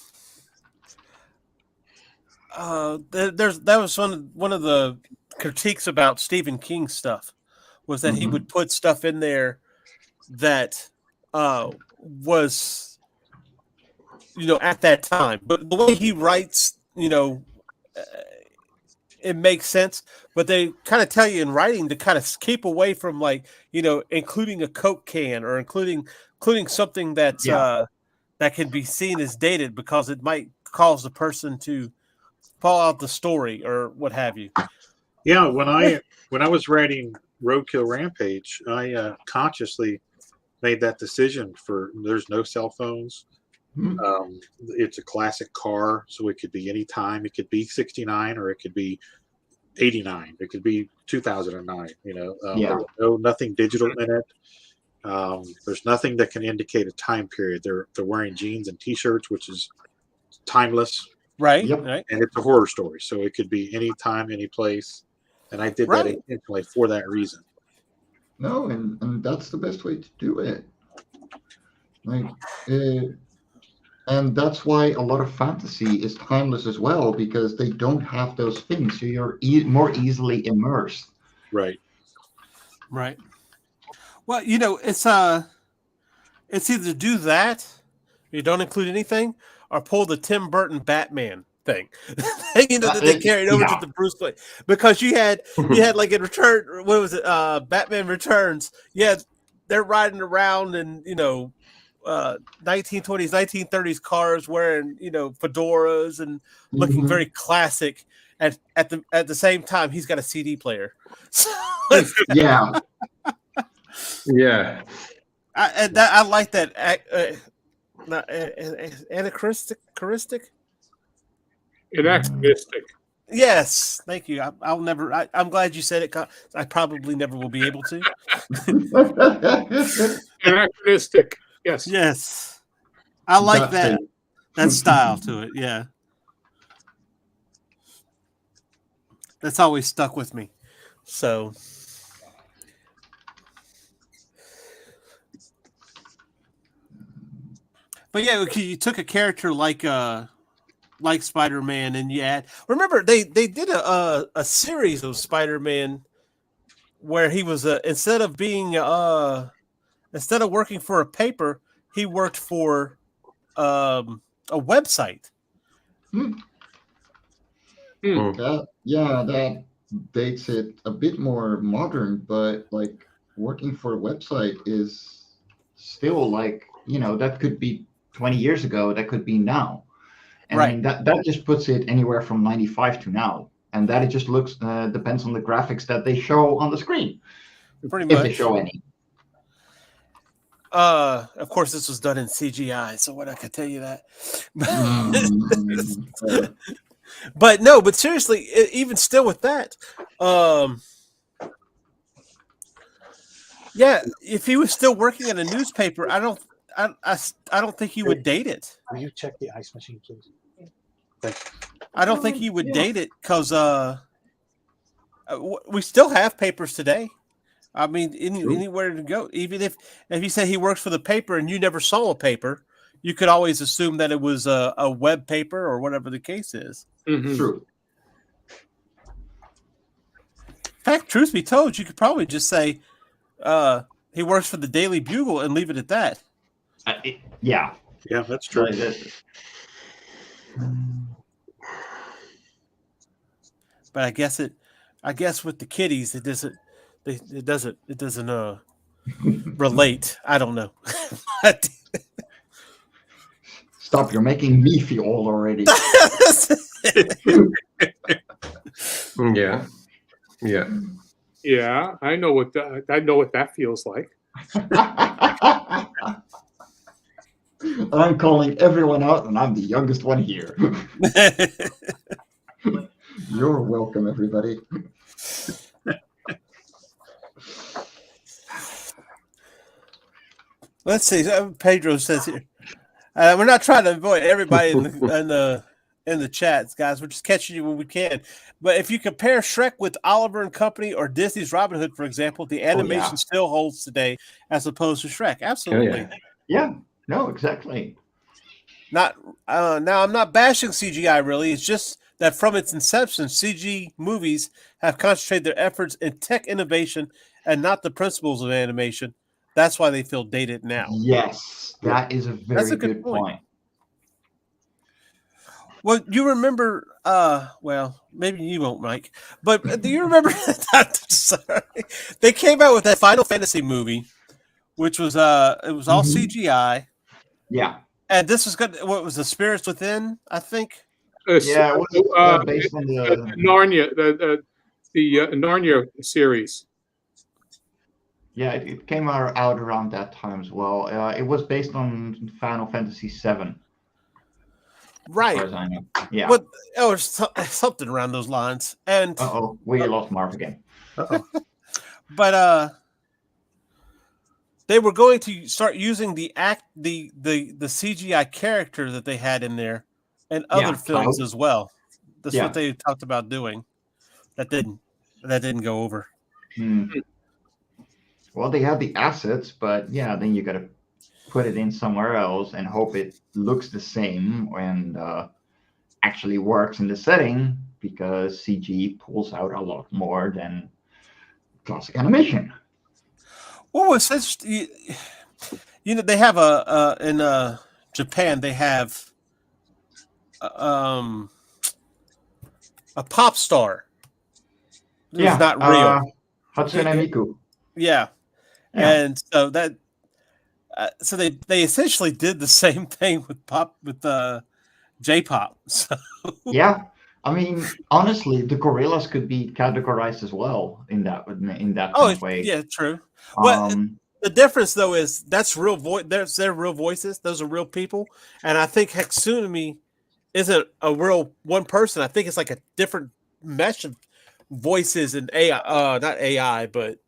was one of the critiques about Stephen King stuff, was that he would put stuff in there that was at that time, but the way he writes, it makes sense. But they kind of tell you in writing to kind of keep away from including a Coke can or including something that's that can be seen as dated, because it might cause the person to fall out the story or what have you. Yeah, when I was writing Roadkill Rampage, I consciously made that decision there's no cell phones. It's a classic car, so it could be any time. It could be 69 or it could be 89. It could be 2009. There's nothing digital in it. There's nothing that can indicate a time period. They're wearing jeans and t-shirts, which is timeless. Right. Yep. Right. And it's a horror story, so it could be any time, any place. And I did that intentionally for that reason. No, and that's the best way to do it. Like, and that's why a lot of fantasy is timeless as well, because they don't have those things, so you're more easily immersed. Right. Right. Well, it's either do that, you don't include anything, or pull the Tim Burton Batman thing. That they carried over to the Bruce Wayne, because you had like in Return, what was it? Batman Returns. Yeah, they're riding around in 1920s, 1930s cars, wearing fedoras and looking very classic. At the same time, he's got a CD player. Yeah. Yeah. I like that. Anachronistic. Anachronistic. Yes, thank you. I'll never. I'm glad you said it. I probably never will be able to. Anachronistic. Yes. Yes, I like that style to it. Yeah, that's always stuck with me. So, But yeah, you took a character like Spider-Man, and you add. Remember, they did a series of Spider-Man where he was instead of working for a paper, he worked for a website. That makes it a bit more modern, but like working for a website is still like, that could be 20 years ago, that could be now. And Right. that just puts it anywhere from 95 to now. And that it just looks, depends on the graphics that they show on the screen. Pretty If much. they show any. Of course, this was done in CGI, so what I can tell you that. But seriously, even still with that, if he was still working at a newspaper, I don't think he would date it. Will you check the ice machine, please? I don't think he would date it because we still have papers today. I mean, anywhere to go. Even if you say he works for the paper and you never saw a paper, you could always assume that it was a web paper or whatever the case is. Mm-hmm. True. In fact, truth be told, you could probably just say he works for the Daily Bugle and leave it at that. Yeah, that's true. But I guess with the kiddies, it doesn't relate. I don't know. Stop! You're making me feel old already. Yeah. I know what that feels like. I'm calling everyone out, and I'm the youngest one here. You're welcome, everybody. Let's see. Pedro says here, we're not trying to avoid everybody in the chats, guys. We're just catching you when we can. But if you compare Shrek with Oliver and Company or Disney's Robin Hood, for example, the animation still holds today as opposed to Shrek. Absolutely. Yeah. No, exactly. Now I'm not bashing CGI really. It's just that from its inception, CG movies have concentrated their efforts in tech innovation and not the principles of animation. That's why they feel dated now. Yes, that is a very good point. Well, you remember, well, maybe you won't, Mike, but do you remember sorry, they came out with that Final Fantasy movie, which was it was all CGI. Yeah. And this was good. What was The Spirits Within, I think? Yeah, it was based on the Narnia, the Narnia series. Yeah, it came out around that time as well. It was based on Final Fantasy VII. Right. As far as I know. Yeah. But something around those lines. And we lost MarV again. But they were going to start using the CGI character that they had in there and other films as well. That's what they talked about doing. That didn't go over. Well, they have the assets, but then you got to put it in somewhere else and hope it looks the same and actually works in the setting, because CG pulls out a lot more than classic animation. What was such? They have in Japan they have a pop star. It's not real. Hatsune Miku. Yeah. And so that, so they essentially did the same thing with J-pop. So. Yeah, I mean, honestly, the gorillas could be categorized as well in that kind of way. Yeah, true. Well, the difference though is that's real voice. They're real voices. Those are real people, and I think Hatsune isn't a real one person. I think it's like a different mesh of voices and AI. Not AI, but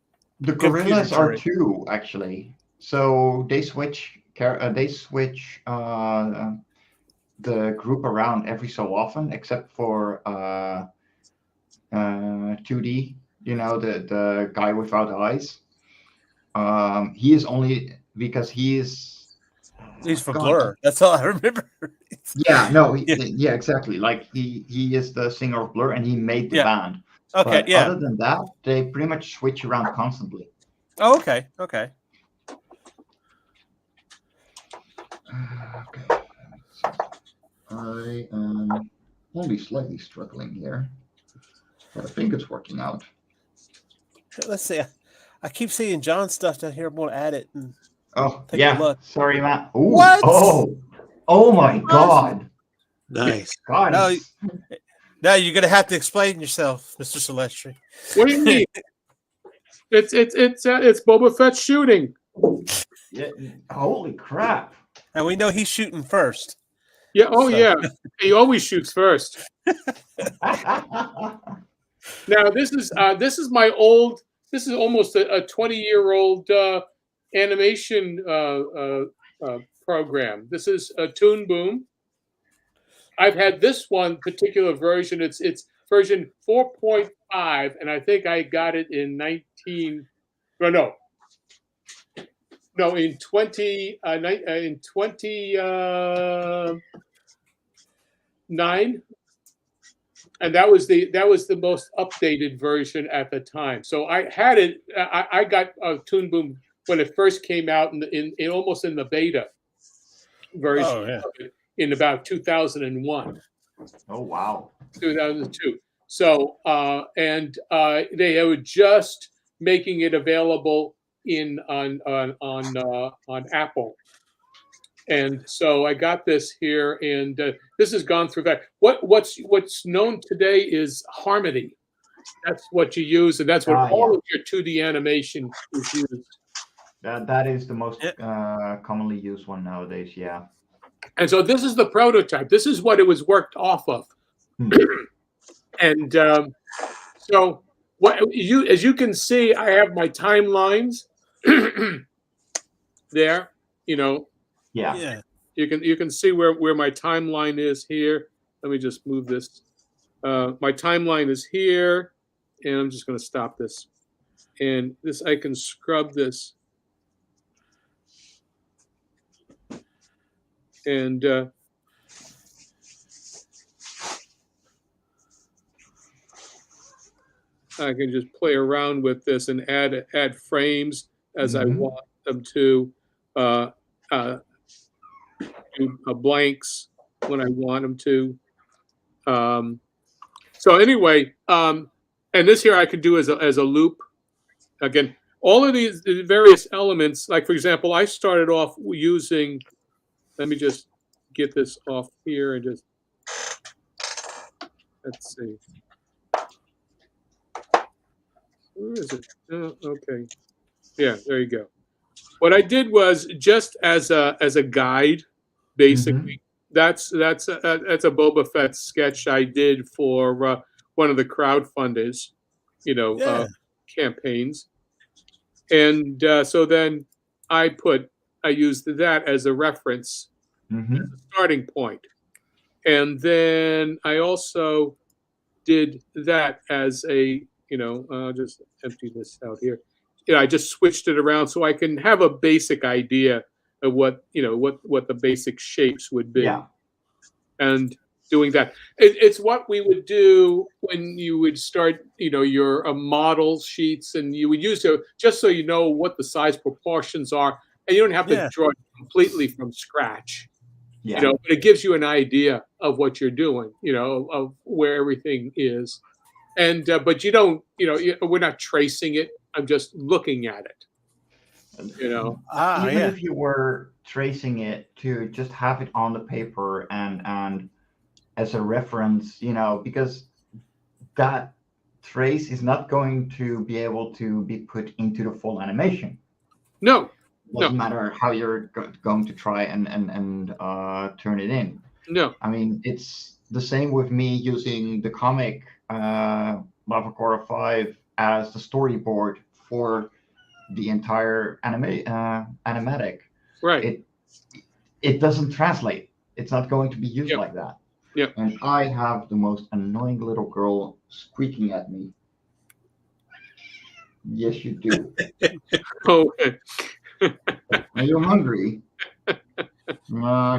the gorillas are two actually. So they switch. The group around every so often, except for 2D. The guy without eyes. He is only because he is He's for God. Blur. That's all I remember. Yeah, no, Yeah. yeah, exactly. Like he is the singer of Blur, and he made the Yeah. band. Okay, But yeah. other than that, they pretty much switch around constantly. Oh, okay. Okay. Okay. So I am only slightly struggling here, but I think it's working out. Let's see. I keep seeing John's stuff down here. I'm going to add it. And Oh, take a yeah. look. Sorry, Matt. Ooh, What? Oh my God. Nice. God. No, now you're going to have to explain yourself, Mr. Celestri. What do you mean? It's Boba Fett shooting. Yeah, holy crap. And we know he's shooting first. Yeah. Oh, So- yeah. He always shoots first. Now this is my old. This is almost a 20-year-old animation program. This is a Toon Boom. I've had this one particular version. It's version 4.5, and I think I got it in 29, and that was the most updated version at the time. So I had it. I got Toon Boom when it first came out in almost in the beta version. Oh, yeah. Of it in about 2001. Oh, wow. 2002. So they were just making it available on Apple, and so I got this here, and this has gone through that. What's known today is Harmony. That's what you use, and that's what all of your 2D animation is used. That is the most commonly used one nowadays. Yeah. And so this is the prototype. This is what it was worked off of. And so as you can see, I have my timelines there. Yeah. Yeah. You can see where my timeline is here. Let me just move this. My timeline is here, and I'm just going to stop this. And this, I can scrub this. And I can just play around with this and add frames as I want them to, do blanks when I want them to. So anyway, and this here I could do as a loop. Again, all of these various elements, like for example, I started off using. Let me just get this off here and just, let's see. Where is it? Oh, okay. Yeah, there you go. What I did was just as a guide, basically. That's a Boba Fett sketch I did for one of the crowdfunders, campaigns, and so then I used that as a reference, as a starting point. And then I also did that as a, I'll just empty this out here. I just switched it around so I can have a basic idea of what the basic shapes would be. Yeah. And doing that. It's what we would do when you would start, your model sheets, and you would use it just so you know what the size proportions are, and you don't have to draw it completely from scratch. Yeah. But it gives you an idea of what you're doing, of where everything is. And but you don't, we're not tracing it. I'm just looking at it. Even if you were tracing it, to just have it on the paper and as a reference, because that trace is not going to be able to be put into the full animation. No. Doesn't matter how you're going to try and turn it in. No. I mean, it's the same with me using the comic Lava 5 as the storyboard for the entire animatic. Right. It doesn't translate. It's not going to be used like that. Yep. And I have the most annoying little girl squeaking at me. Yes, you do. Oh. Are you hungry?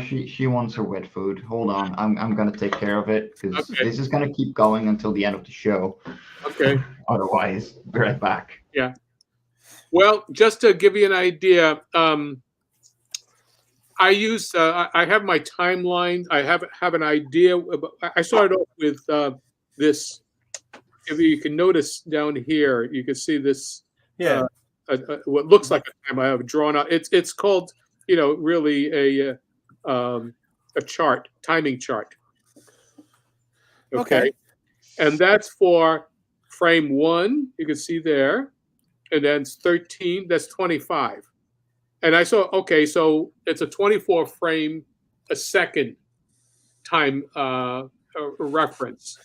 She wants her wet food. Hold on, I'm gonna take care of it because Okay. this is gonna keep going until the end of the show. Okay. Otherwise, be right back. Yeah. Well, just to give you an idea, I use I have my timeline. I have an idea. I started off with this. If you can notice down here, you can see this. Yeah. What looks like a time I have drawn out. It's called, really a chart, timing chart. Okay. And that's for frame 1. You can see there, and then it's 13. That's 25. And I saw, okay, so it's a 24 frame a second time reference.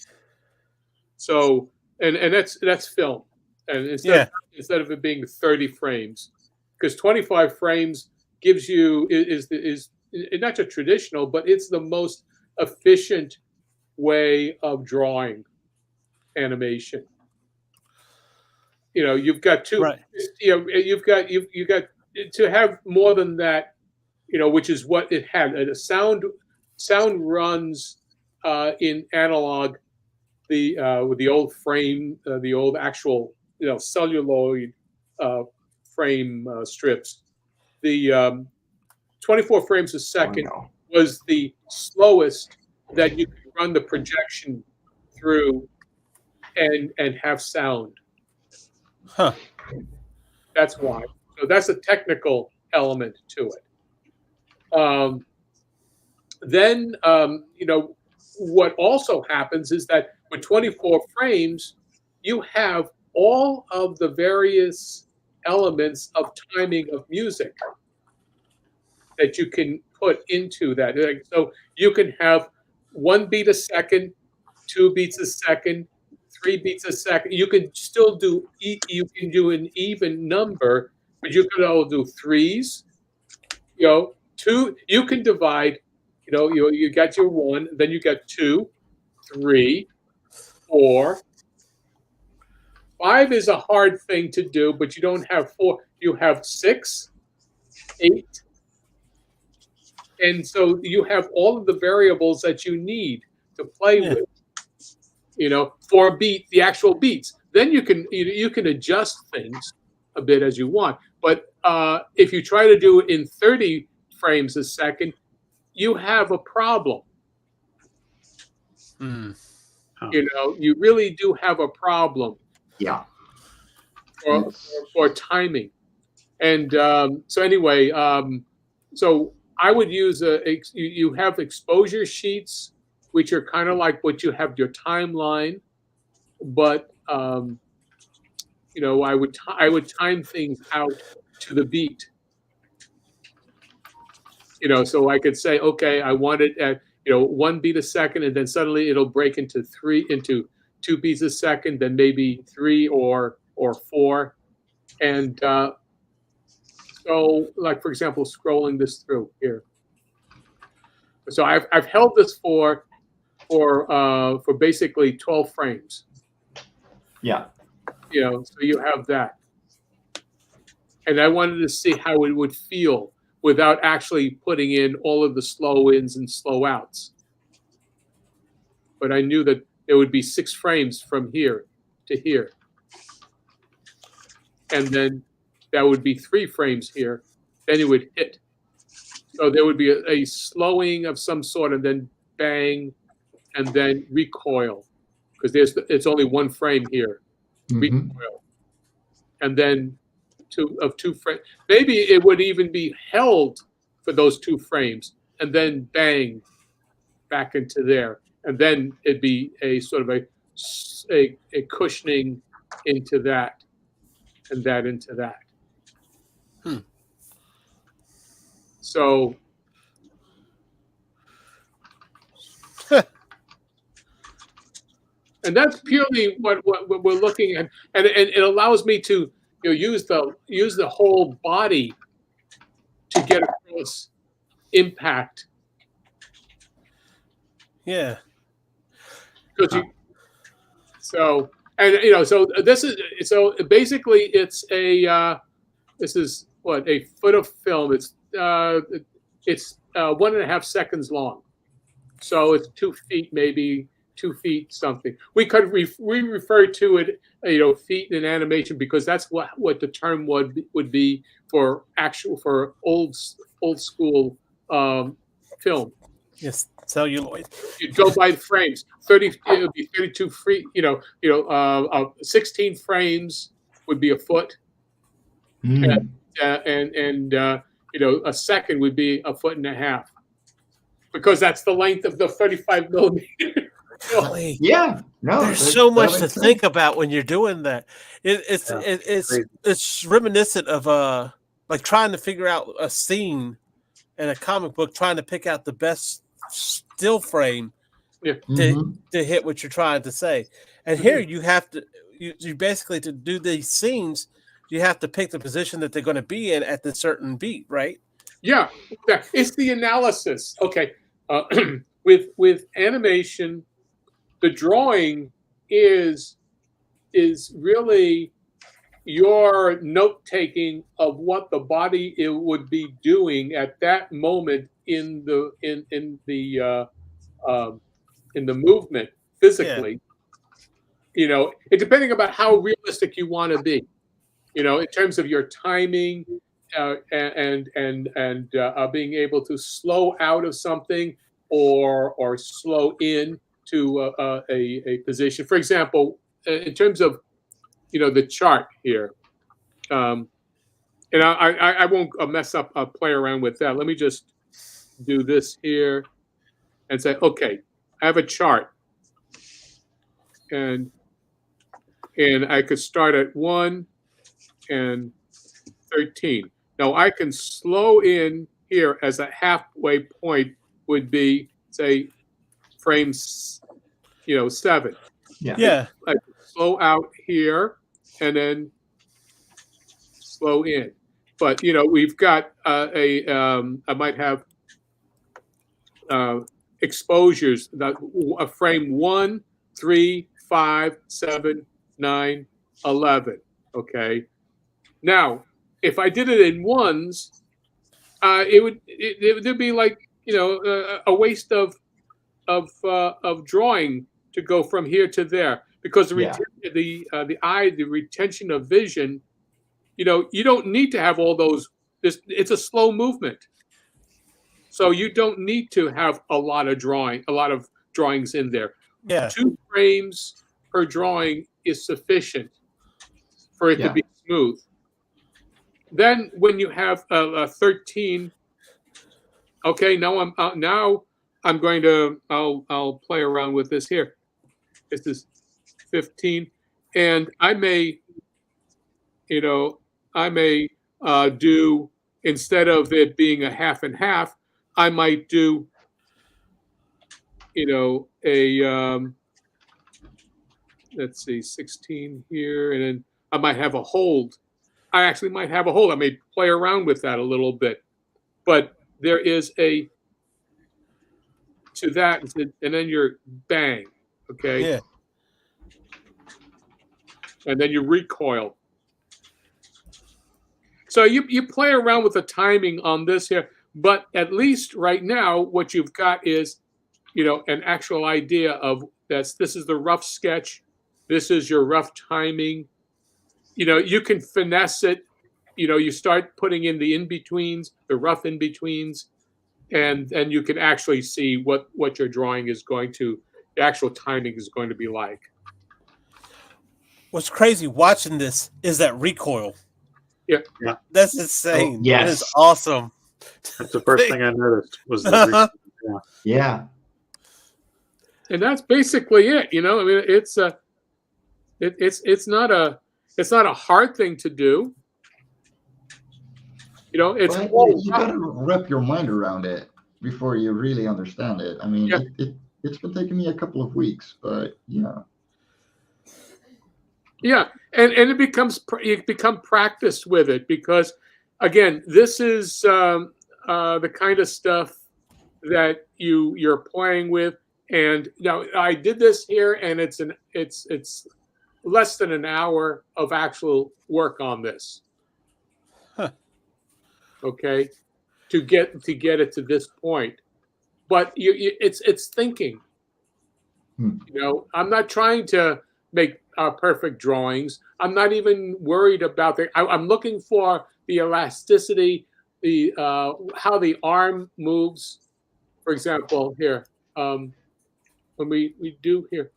So, and that's film. And instead of it being 30 frames, because 25 frames gives you is not just traditional, but it's the most efficient way of drawing animation. You've got two. Right. You've got to have more than that. Which is what it had. Sound runs in analog. With the old frame, the old actual celluloid frame strips. The 24 frames a second was the slowest that you could run the projection through and have sound. Huh. That's why. So that's a technical element to it. Then what also happens is that with 24 frames, you have all of the various elements of timing of music that you can put into that. So you can have 1 beat a second, 2 beats a second, 3 beats a second. You can still do an even number, but you can all do threes. 2. You can divide. You got your 1, then you got 2, 3, 4. 5 is a hard thing to do, but you don't have 4. You have 6, 8. And so you have all of the variables that you need to play with, for the actual beats. Then you can adjust things a bit as you want. But if you try to do it in 30 frames a second, you have a problem. You really do have a problem. Yeah. For timing. And so anyway, so I would use you have exposure sheets, which are kind of like what you have your timeline, but I would time things out to the beat. So I could say, okay, I want it at 1 beat a second, and then suddenly it'll break into 2 beats a second, then maybe 3 or 4, and so like for example, scrolling this through here. So I've held this for basically 12 frames. Yeah. So you have that, and I wanted to see how it would feel without actually putting in all of the slow ins and slow outs. But I knew that there would be 6 frames from here to here. And then that would be 3 frames here. Then it would hit. So there would be a slowing of some sort, and then bang, and then recoil. Because it's only 1 frame here. Recoil. And then 2 frames. Maybe it would even be held for those 2 frames, and then bang back into there, and then it'd be a sort of a cushioning into that, and that into that. So and that's purely what we're looking at, and it allows me to use the whole body to get across impact. Yeah. So this is basically it's this is what, a foot of film. It's it's 1.5 seconds long. So it's 2 feet, maybe 2 feet something. We could we refer to it, feet in animation, because that's what the term would be for old school film. Yes, celluloid. You go by frames. It would be 32 feet. 16 frames would be a foot, and a second would be 1.5 feet, because that's the length of the 35 millimeter. Yeah, no, there's so much to think about when you're doing that. It's reminiscent of like trying to figure out a scene in a comic book, trying to pick out the best still frame to hit what you're trying to say. And here you have to, you basically, to do these scenes, you have to pick the position that they're going to be in at the certain beat, right? Yeah, it's the analysis. Okay, with animation, the drawing is really your note taking of what the body would be doing at that moment in the movement physically. Yeah. Depending about how realistic you want to be. In terms of your timing and being able to slow out of something or slow in to a position. For example, in terms of the chart here, and I won't mess up, play around with that. Let me just do this here and say, okay, I have a chart, and I could start at 1 and 13. Now I can slow in here as a halfway point would be, say, frames 7. Yeah. I slow out here and then slow in. But we've got I might have exposures that a frame 1, 3, 5, 7, 9, 11. Okay. Now, if I did it in ones, it would be like a waste of drawing to go from here to there, because the retention of vision, you don't need to have all those. It's a slow movement, so you don't need to have a lot of drawings in there. Yeah. 2 frames per drawing is sufficient for it to be smooth. Then when you have 13, okay, now I'm going to I'll play around with this here. This is 15, and I may do, instead of it being a half and half, I might do let's see, 16 here, and then I might have a hold. I actually might have a hold. I may play around with that a little bit, but there is to that, and then you're bang, okay? Yeah. And then you recoil. So you play around with the timing on this here, but at least right now, what you've got is, an actual idea of this is the rough sketch. This is your rough timing. You can finesse it. You start putting in the in-betweens, the rough in-betweens, and you can actually see what your drawing is the actual timing is going to be like. What's crazy watching this is that recoil. Yeah. That's insane. Oh, yes. That is awesome. That's the first thing I noticed was the Yeah. And that's basically it. I mean, it's not a hard thing to do. It's you gotta wrap your mind around it before you really understand it. I mean, it's been taking me a couple of weeks, but yeah. Yeah, and you become practiced with it, because, again, this is the kind of stuff that you're playing with. And now I did this here, and it's less than an hour of actual work on this. Huh. Okay, to get it to this point. But it's thinking. You know, I'm not trying to make perfect drawings. I'm not even worried about I'm looking for the elasticity, the how the arm moves. For example, here, when we do here.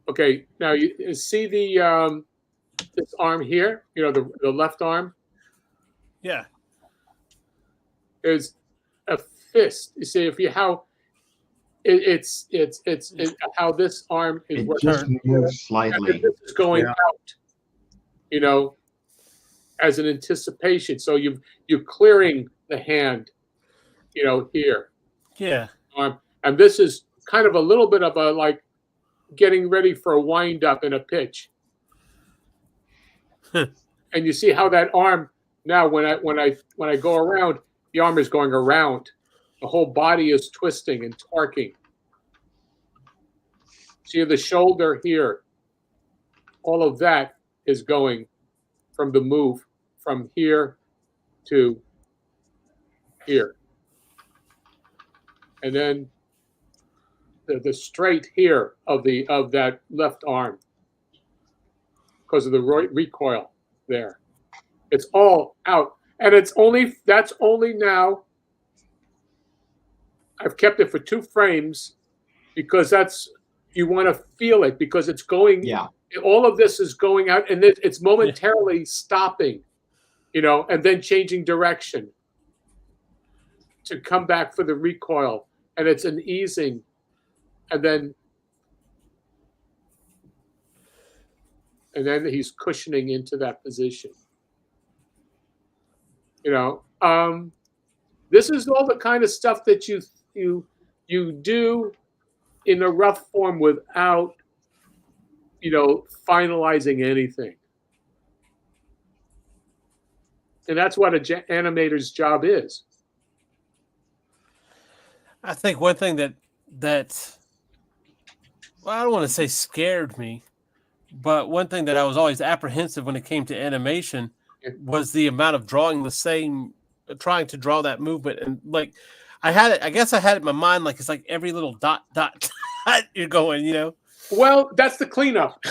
Okay, now you see the this arm here. You know, the left arm. Yeah. There's a fist. You see, if you how it's how this arm is It working. just moves slightly. This is going out, you know, as an anticipation. So you're clearing the hand, you know, here. Yeah. And this is kind of a little bit of a like getting ready for a wind up in a pitch. And you see how that arm now when I go around, the arm is going around. The whole body is twisting and torquing. See the shoulder here. All of that is going from the move from here to here. And then the straight here of that left arm because of the recoil there. It's all out. And that's only now. I've kept it for 2 frames because you want to feel it because it's going. Yeah. All of this is going out and it's momentarily stopping, you know, and then changing direction to come back for the recoil. And it's an easing. And then he's cushioning into that position. You know, this is all the kind of stuff that you do in a rough form without, you know, finalizing anything. And that's what an animator's job is. I think one thing that well, I don't want to say scared me, but one thing that I was always apprehensive when it came to animation was the amount of trying to draw that movement. And like, I guess I had it in my mind, like, it's like every little dot you're going, you know? Well, that's the cleanup.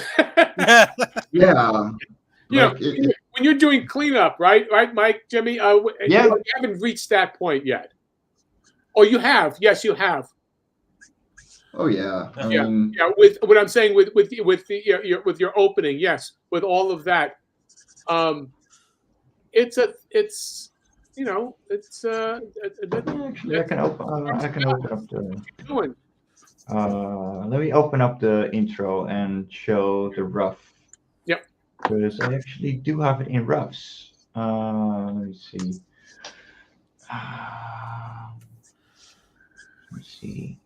Yeah. You know, when you're doing cleanup, right, Mike, Jimmy? You haven't reached that point yet. Oh, you have. Yes, you have. Oh yeah. I Yeah. mean, Yeah. With what I'm saying, with your opening, yes, with all of that, it's you know, it's actually I can open up the. doing. Let me open up the intro and show the rough. Yep. Because I actually do have it in roughs. Let me see. Let's see.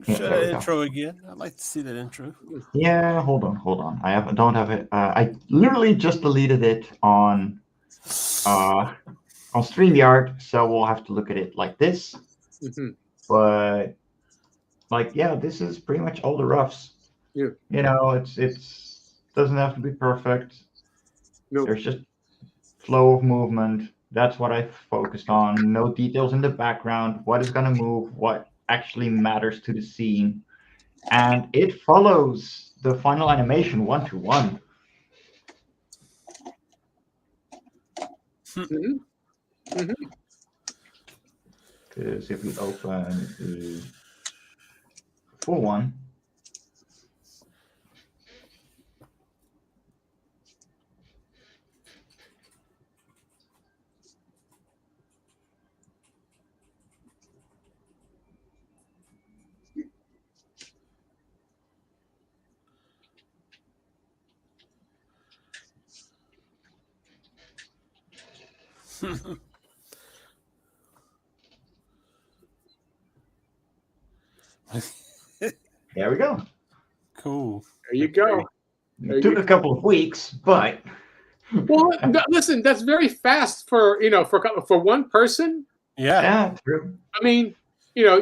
Show that intro again. I'd like to see that intro. Yeah, hold on. Don't have it. I literally just deleted it on StreamYard, so we'll have to look at it like this. Mm-hmm. But like, yeah, this is pretty much all the roughs. Yeah. You know, it's doesn't have to be perfect. No. There's just flow of movement. That's what I focused on. No details in the background. What is going to move? What actually matters to the scene? And it follows the final animation 1-to-1. Mm-hmm. Mm-hmm. Because if we open the full one, there we go. Cool. There you go. It took a couple of weeks, but well, listen, that's very fast for for one person. Yeah, true. I mean, you know,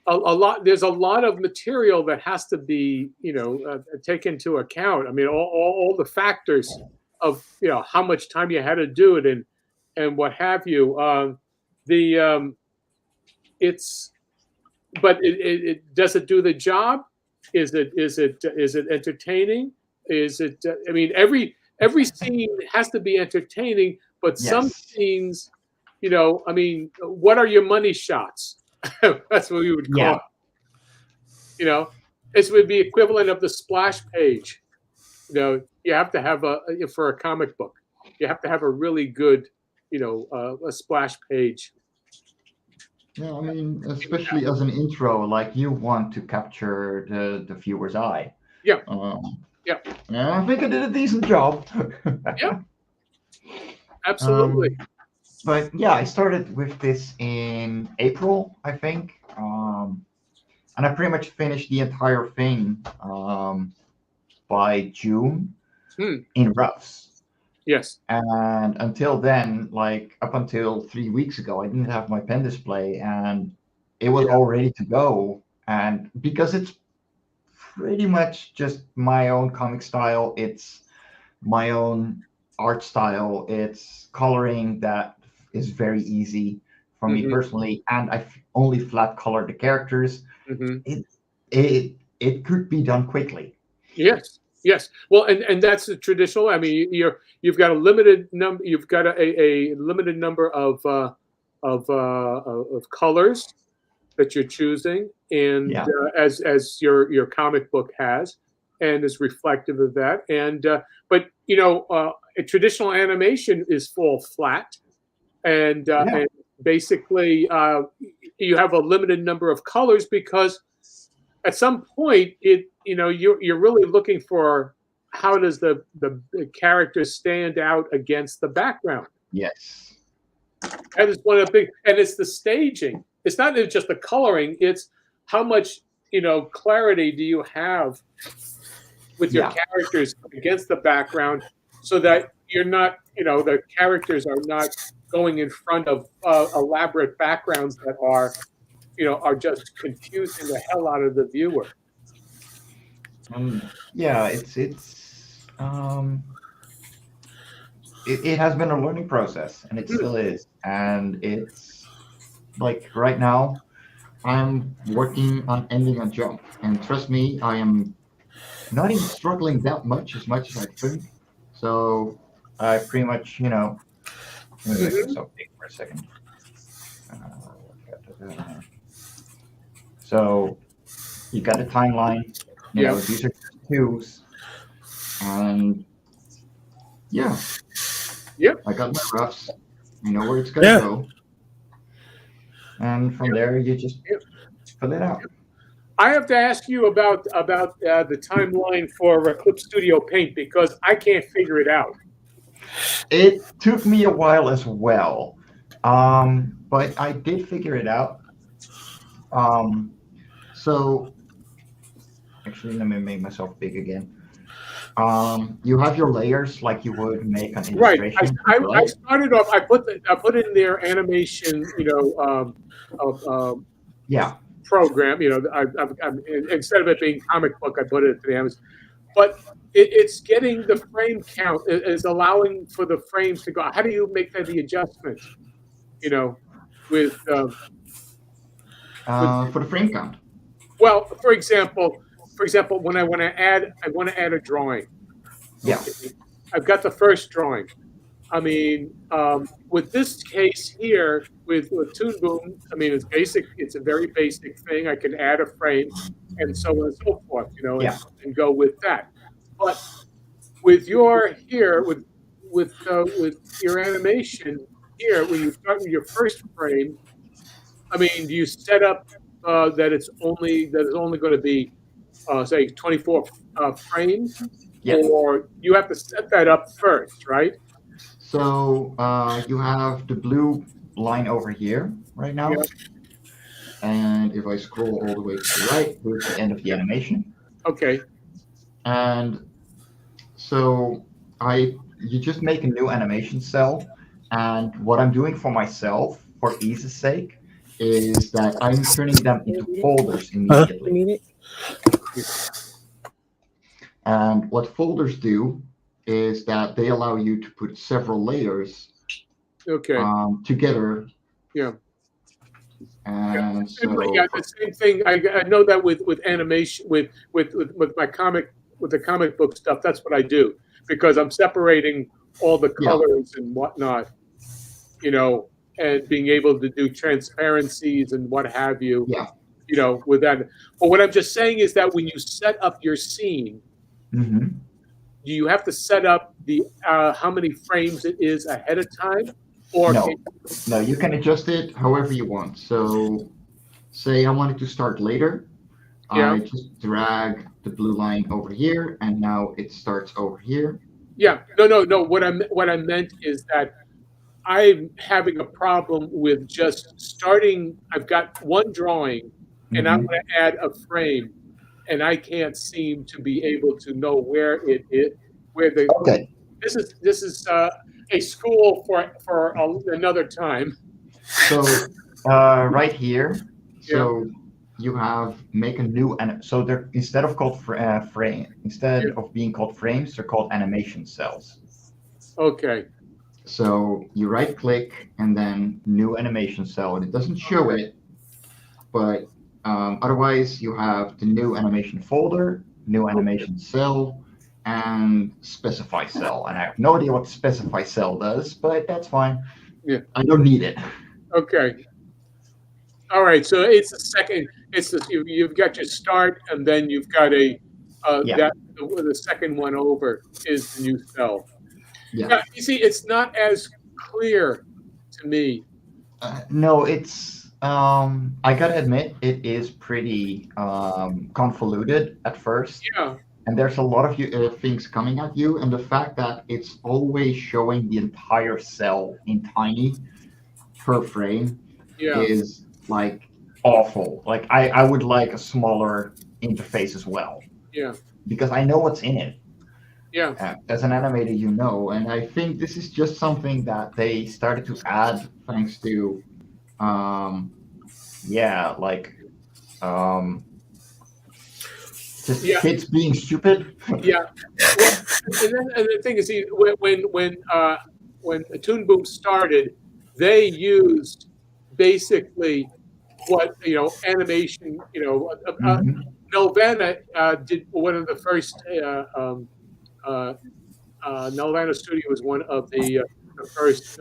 a lot. There's a lot of material that has to be, taken into account. I mean, all the factors how much time you had to do it and what have you. But it does it do the job? Is it entertaining? Is it? I mean, every scene has to be entertaining, but some scenes, I mean, what are your money shots? That's what we would call it. This would be equivalent of the splash page. You have to have for a comic book, you have to have a really good, a splash page. Yeah, I mean, especially as an intro, like you want to capture the viewer's eye. Yeah. Yeah, I think I did a decent job. Yeah. Absolutely. But yeah, I started with this in April, I think. And I pretty much finished the entire thing by June in roughs. Yes. And until then, like up until 3 weeks ago, I didn't have my pen display and it was all ready to go. And because it's pretty much just my own comic style, it's my own art style, it's coloring that is very easy for me personally. And I only flat color the characters. It could be done quickly. Yes. Well, and that's the traditional. I mean, you've got a limited number. You've got a limited number of colors that you're choosing, and as your comic book has, and is reflective of that. And but a traditional animation is full flat, and basically you have a limited number of colors because at some point you're really looking for how does the character stand out against the background. Yes. That is one of the big, and it's the staging. It's not just the coloring, it's how much clarity do you have with your characters against the background so that you're not, the characters are not going in front of elaborate backgrounds that are just confusing the hell out of the viewer. It has been a learning process, and it still is. And it's like right now, I'm working on ending a jump, and trust me, I am not even struggling that much as I think. So I pretty much, let me make myself big for a second. So you got a timeline. These are cues, and I got my roughs. You know where it's gonna go, and from there you just fill it out. I have to ask you about the timeline for Clip Studio Paint because I can't figure it out. It took me a while as well, but I did figure it out. So actually, let me make myself big again. You have your layers like you would make an illustration. Right. I started off. I put in their animation, program. Instead of it being comic book, I put it in Amazon. But it's getting the frame count. Is allowing for the frames to go. How do you make the adjustment? With for the frame count. Well, for example, when I want to add a drawing. Yeah. Okay, I've got the first drawing. I mean, with this case here, with Toon Boom, I mean, it's basic. It's a very basic thing. I can add a frame, and so on and so forth. And go with that. But with your here, with your animation here, when you start with your first frame, I mean, do you set up that it's only going to be say 24 frames, or you have to set that up first, right? So you have the blue line over here right now, and if I scroll all the way to the right, here's the end of the animation. Okay. And so you just make a new animation cell, and what I'm doing for myself, for ease's sake, is that I'm turning them into folders immediately. And what folders do is that they allow you to put several layers Okay. together. Yeah. And so Yeah, the same thing. I know that with animation, with my comic, with the comic book stuff, that's what I do, because I'm separating all the colors and whatnot, you know, and being able to do transparencies and what have you. Yeah. You know, with that. But what I'm just saying is that when you set up your scene, Mhm. do you have to set up the how many frames it is ahead of time, or No. No, you can adjust it however you want. So say I wanted to start later. Yeah. I just drag the blue line over here, and now it starts over here. Yeah, no. What I meant is that I'm having a problem with just starting. I've got one drawing, and I'm going to add a frame, and I can't seem to be able to know where it is. Where the Okay. This is a school for another time. So right here, so you have make a new, and so they're instead of being called frames, they're called animation cells. Okay. So you right click and then new animation cell, and it doesn't show it, but otherwise you have the new animation folder, new animation cell, and specify cell. And I have no idea what specify cell does, but that's fine. Yeah. I don't need it. Okay. All right. So it's the second. You've got your start, and then you've got the second one over is the new cell. Yeah. Now, you see, it's not as clear to me. No, it's I gotta admit it is pretty convoluted at first. Yeah. And there's a lot of things coming at you, and the fact that it's always showing the entire cell in tiny per frame is like awful. Like I would like a smaller interface as well. Yeah. Because I know what's in it. Yeah. As an animator, you know, and I think this is just something that they started to add thanks to, just kids being stupid. Yeah. Well, and the thing is, see, when Toon Boom started, they used basically what animation. Nelvana did one of the first. Nelvana Studio was one of the first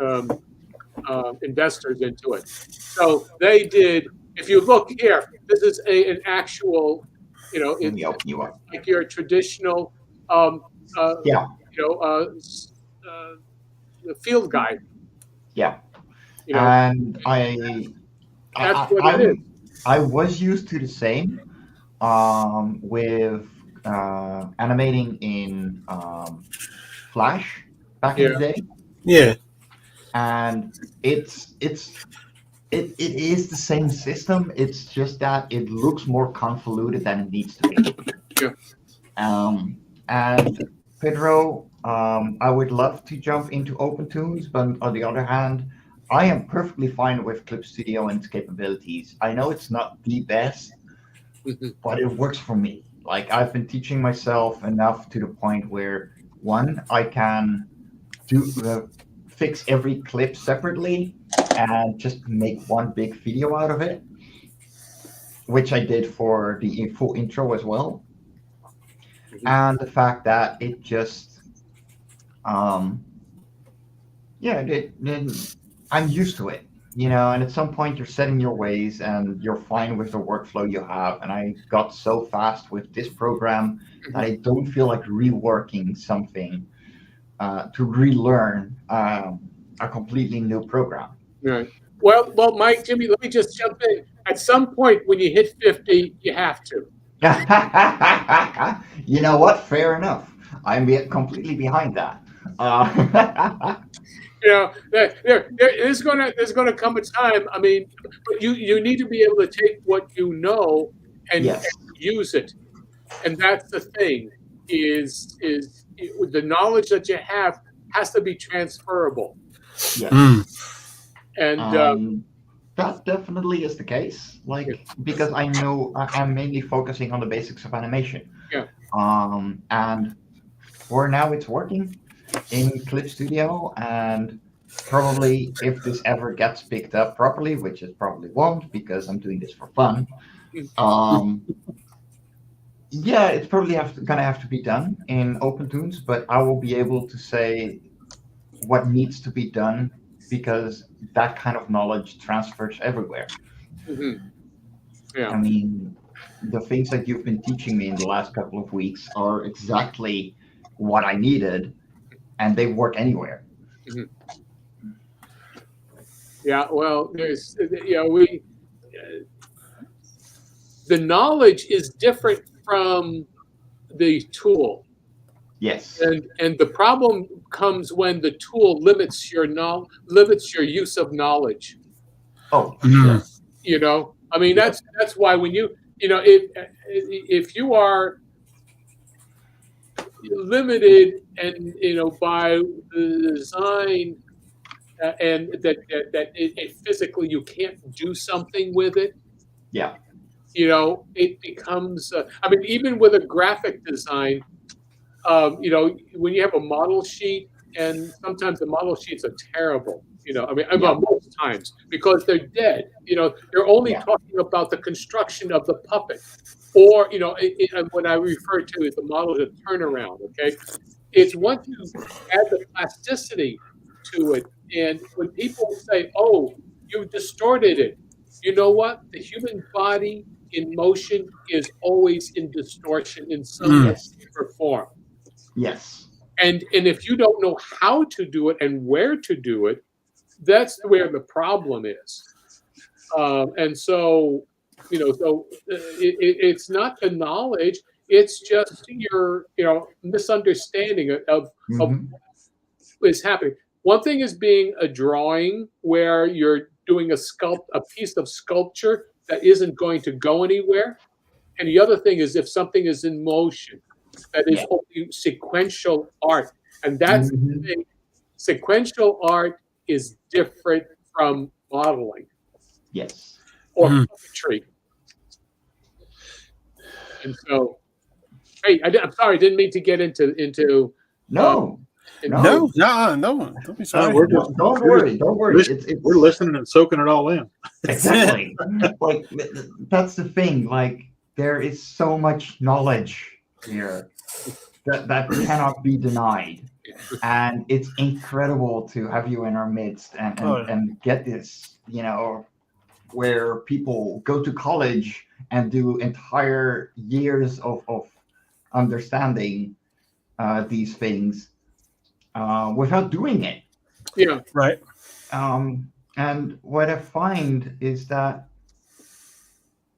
investors into it. So they did. If you look here, this is an actual. Let me open you up. Like your traditional, the field guide. Yeah. And that's what it is. I was used to the same with animating in Flash back in the day. Yeah. And it is the same system. It's just that it looks more convoluted than it needs to be. Yeah. And Pedro, I would love to jump into OpenToons, but on the other hand, I am perfectly fine with Clip Studio and its capabilities. I know it's not the best, but it works for me. Like I've been teaching myself enough to the point where I can fix every clip separately and just make one big video out of it, which I did for the full intro as well. And the fact that it just, I'm used to it, and at some point you're setting your ways and you're fine with the workflow you have. And I got so fast with this program that I don't feel like reworking something to relearn a completely new program. Right. Well, Mike, Jimmy, let me just jump in. At some point when you hit 50, you have to. You know what? Fair enough. I'm completely behind that. There's gonna come a time. I mean, but you need to be able to take what you know and use it, and that's the thing. Is the knowledge that you have has to be transferable. Yes. And that definitely is the case. Because I know I'm mainly focusing on the basics of animation. Yeah. And for now it's working in Clip Studio, and probably if this ever gets picked up properly, which it probably won't because I'm doing this for fun, yeah, it's probably gonna have to be done in OpenToons, but I will be able to say what needs to be done because that kind of knowledge transfers everywhere. Yeah. I mean, the things that you've been teaching me in the last couple of weeks are exactly what I needed, and they work anywhere. Yeah, well, there's, the knowledge is different from the tool. Yes. And the problem comes when the tool limits your use of knowledge. Oh, sure. You know, I mean, that's why when if you are limited and by the design and that physically you can't do something with it. Yeah. It becomes. I mean, even with a graphic design, when you have a model sheet, and sometimes the model sheets are terrible. Most times because they're dead. They're only talking about the construction of the puppet, or what I refer to as the model of turnaround. Okay, it's once you add the plasticity to it, and when people say, "Oh, you distorted it," you know what? The human body in motion is always in distortion in some way, shape, or form. Yes. And if you don't know how to do it and where to do it, that's where the problem is. And so, it's not the knowledge; it's just your, misunderstanding of what is happening. One thing is being a drawing where you're doing a piece of sculpture that isn't going to go anywhere, and the other thing is if something is in motion, that is only sequential art, and that's the thing. Sequential art is different from modeling. Yes. Or puppetry. And so, hey, I'm sorry, I didn't mean to get into. No. No. Don't be sorry. Don't worry. We're listening and soaking it all in. Exactly. Like that's the thing. Like there is so much knowledge here that cannot be denied, and it's incredible to have you in our midst and get this. Where people go to college and do entire years of understanding these things without doing it. Yeah. Right. And what I find is that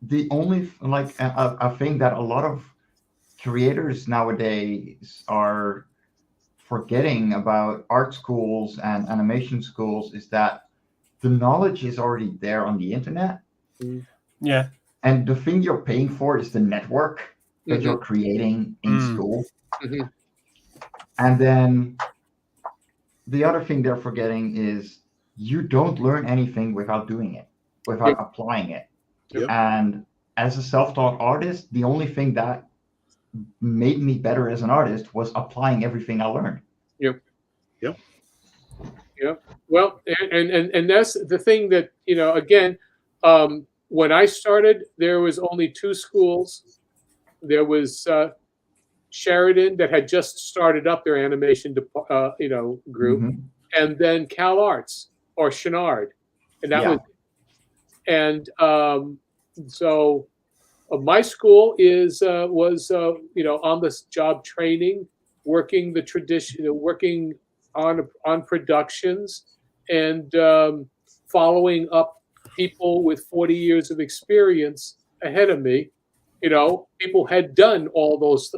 the only a thing that a lot of creators nowadays are forgetting about art schools and animation schools is that the knowledge is already there on the internet. Yeah. And the thing you're paying for is the network that you're creating in school. And then the other thing they're forgetting is you don't learn anything without doing it, without applying it. Yep. And as a self-taught artist, the only thing that made me better as an artist was applying everything I learned. Yep. Well, and that's the thing that, again, when I started, there was only 2 schools. There was Sheridan that had just started up their animation, group, and then Cal Arts or Chenard, and that was. And so, my school was on this job training, working the tradition, working on productions, and following up people with 40 years of experience ahead of me. People had done all those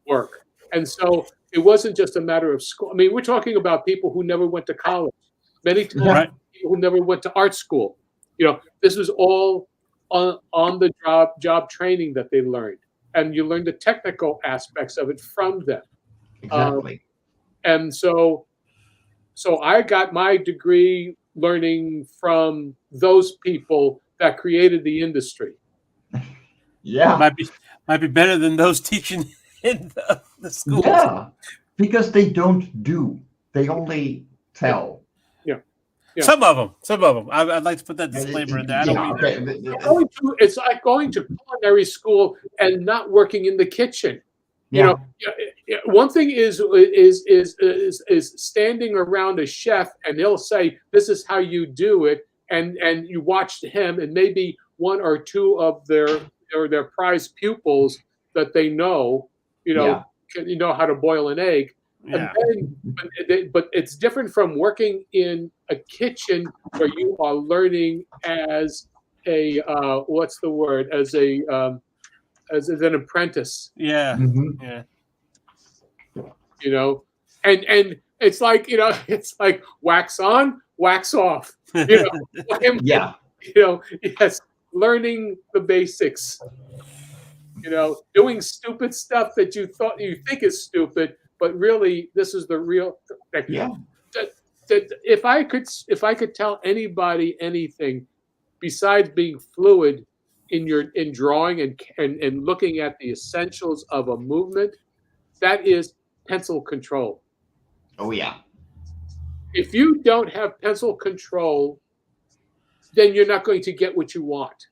work, and so it wasn't just a matter of school. I mean, we're talking about people who never went to college, many times people who never went to art school. This was all on the job training that they learned, and you learn the technical aspects of it from them. Exactly. And so I got my degree learning from those people that created the industry. Yeah. Might be better than those teaching in the schools. Yeah, because they don't do; they only tell. Yeah. Some of them. I'd like to put that disclaimer in there. I don't mean that. It's like going to culinary school and not working in the kitchen. You know, one thing is standing around a chef and he'll say, "This is how you do it," and you watch him and maybe one or two of their prize pupils that they know, you know how to boil an egg. Yeah. And then, but it's different from working in a kitchen where you are learning as a what's the word, as an apprentice. Yeah. Mhm. Yeah. You know, and it's like, you know, it's like wax on, wax off. You know, Yeah. You know, yes, learning the basics. You know, doing stupid stuff that you think is stupid, but really this is the real. Yeah. If I could tell anybody anything besides being fluid in drawing and looking at the essentials of a movement, that is pencil control. Oh yeah. If you don't have pencil control, then you're not going to get what you want.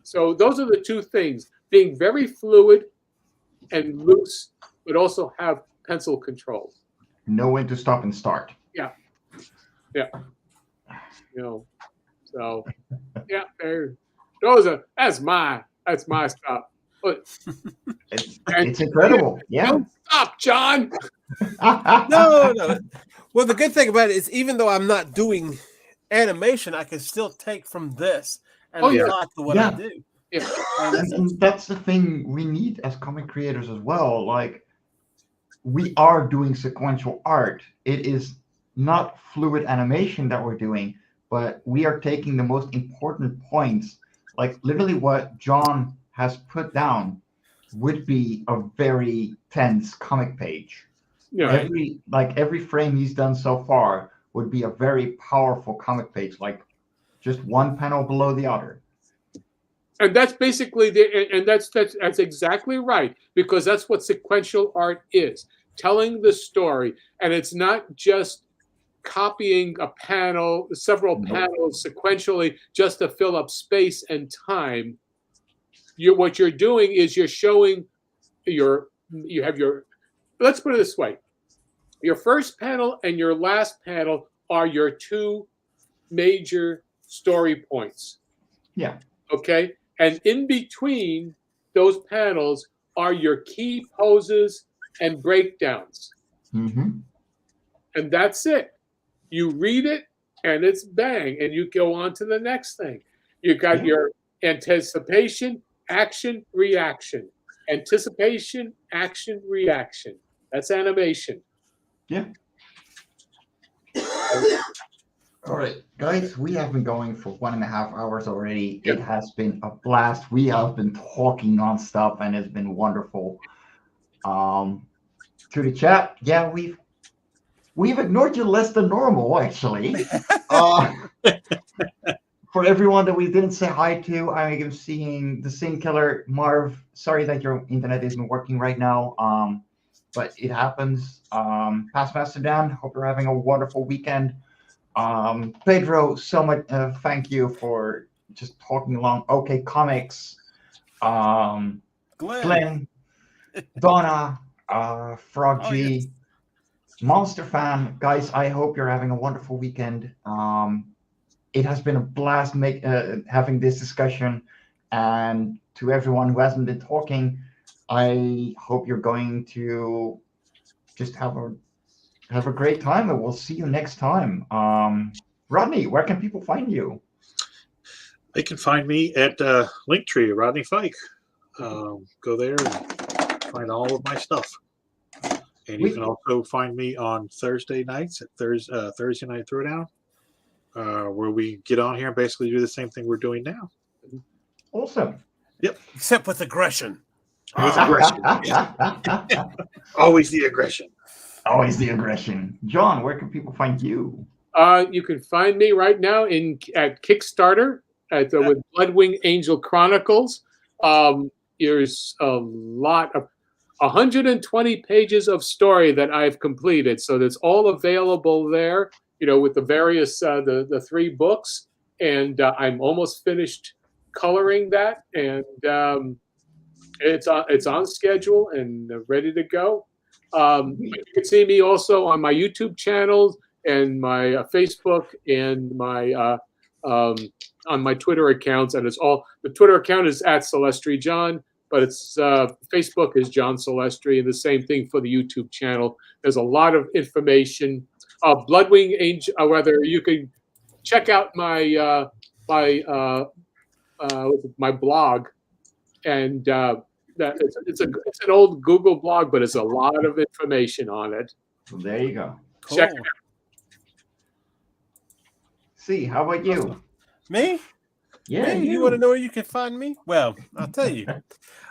So those are the two things: being very fluid and loose, but also have pencil control. Know when to stop and start. Yeah. You know, so yeah, that's my stuff. But It's incredible. Yeah. don't stop, John. No. Well, the good thing about it is, even though I'm not doing animation, I can still take from this and apply to what I do. Yeah. And that's the thing we need as comic creators as well. Like, we are doing sequential art. It is not fluid animation that we're doing, but we are taking the most important points. Like, literally what John has put down would be a very tense comic page. Yeah. Every frame he's done so far would be a very powerful comic page, like just one panel below the other. And that's basically that's exactly right, because that's what sequential art is: telling the story. And it's not just copying a panel, several panels sequentially just to fill up space and time. What you're doing is you're showing let's put it this way: your first panel and your last panel are your two major story points. Yeah. Okay. And in between those panels are your key poses and breakdowns. Mm-hmm. And that's it. You read it and it's bang, and you go on to the next thing. You got your anticipation, action, reaction. Anticipation, action, reaction. That's animation. Yeah. All right, guys, we have been going for 1.5 hours already. It has been a blast. We have been talking nonstop, and it's been wonderful. To the chat, yeah, we've ignored you less than normal, actually. For everyone that we didn't say hi to, I am seeing the Sin Killer, MarV. Sorry that your internet isn't working right now, but it happens. Past Master Dan, hope you're having a wonderful weekend. Pedro, so much thank you for just talking along. Okay, Comics, Glenn, Donna, Frog G, Monster Fan. Guys, I hope you're having a wonderful weekend. It has been a blast having this discussion, and to everyone who hasn't been talking, I hope you're going to just have a great time, and we'll see you next time. Rodney, where can people find you? They can find me at Linktree, Rodney Fyke. Go there and find all of my stuff. And you can also find me on Thursday nights at Thursday Night Throwdown, where we get on here and basically do the same thing we're doing now. Awesome. Yep. Except with aggression. With aggression. Always the aggression. Always the aggression. John, where can people find you? You can find me right now at Kickstarter with Bloodwing Angel Chronicles. there's a lot of 120 pages of story that I've completed. So that's all available there, with the various, the 3 books. And I'm almost finished coloring that. And it's on schedule and ready to go. You can see me also on my YouTube channel and my Facebook and my on my Twitter accounts. And it's all, the Twitter account is at Celestri John, but it's Facebook is John Celestri, and the same thing for the YouTube channel. There's a lot of information. Bloodwing Angel, whether you can check out my my blog, and that it's an old Google blog, but it's a lot of information on it. Well, there you go. Cool. Check it out. See, how about you? Me? Yeah, Me? You want to know where you can find me? Well, I'll tell you.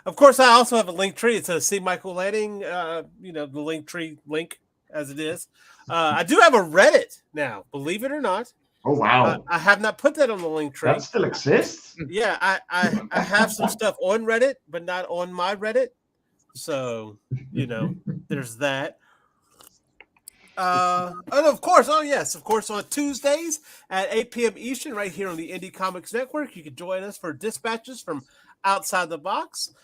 Of course, I also have a link tree. It's a C. Michael Lanning, the link tree link as it is. I do have a Reddit now, believe it or not. Oh, wow. I have not put that on the link tree. That still exists? Yeah, I have some stuff on Reddit, but not on my Reddit. So, there's that. And of course, on Tuesdays at 8 p.m. Eastern, right here on the Indie Comics Network, you can join us for Dispatches from Outside the Box.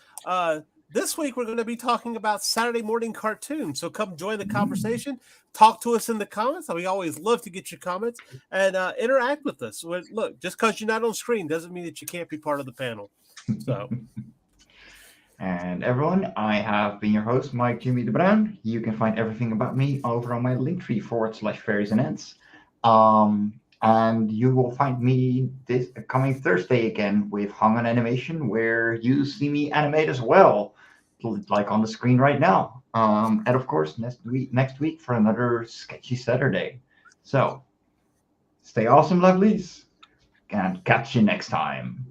This week, we're going to be talking about Saturday morning cartoons. So come join the conversation. Talk to us in the comments. We always love to get your comments and interact with us. Look, just because you're not on screen doesn't mean that you can't be part of the panel. So, and everyone, I have been your host, Mike Jimmy de Bruin. You can find everything about me over on my Linktree /Fairies and Ants. And you will find me this coming Thursday again with Hung on Animation, where you see me animate as well, like on the screen right now. And of course, next week for another Sketchy Saturday. So, stay awesome, lovelies, and catch you next time.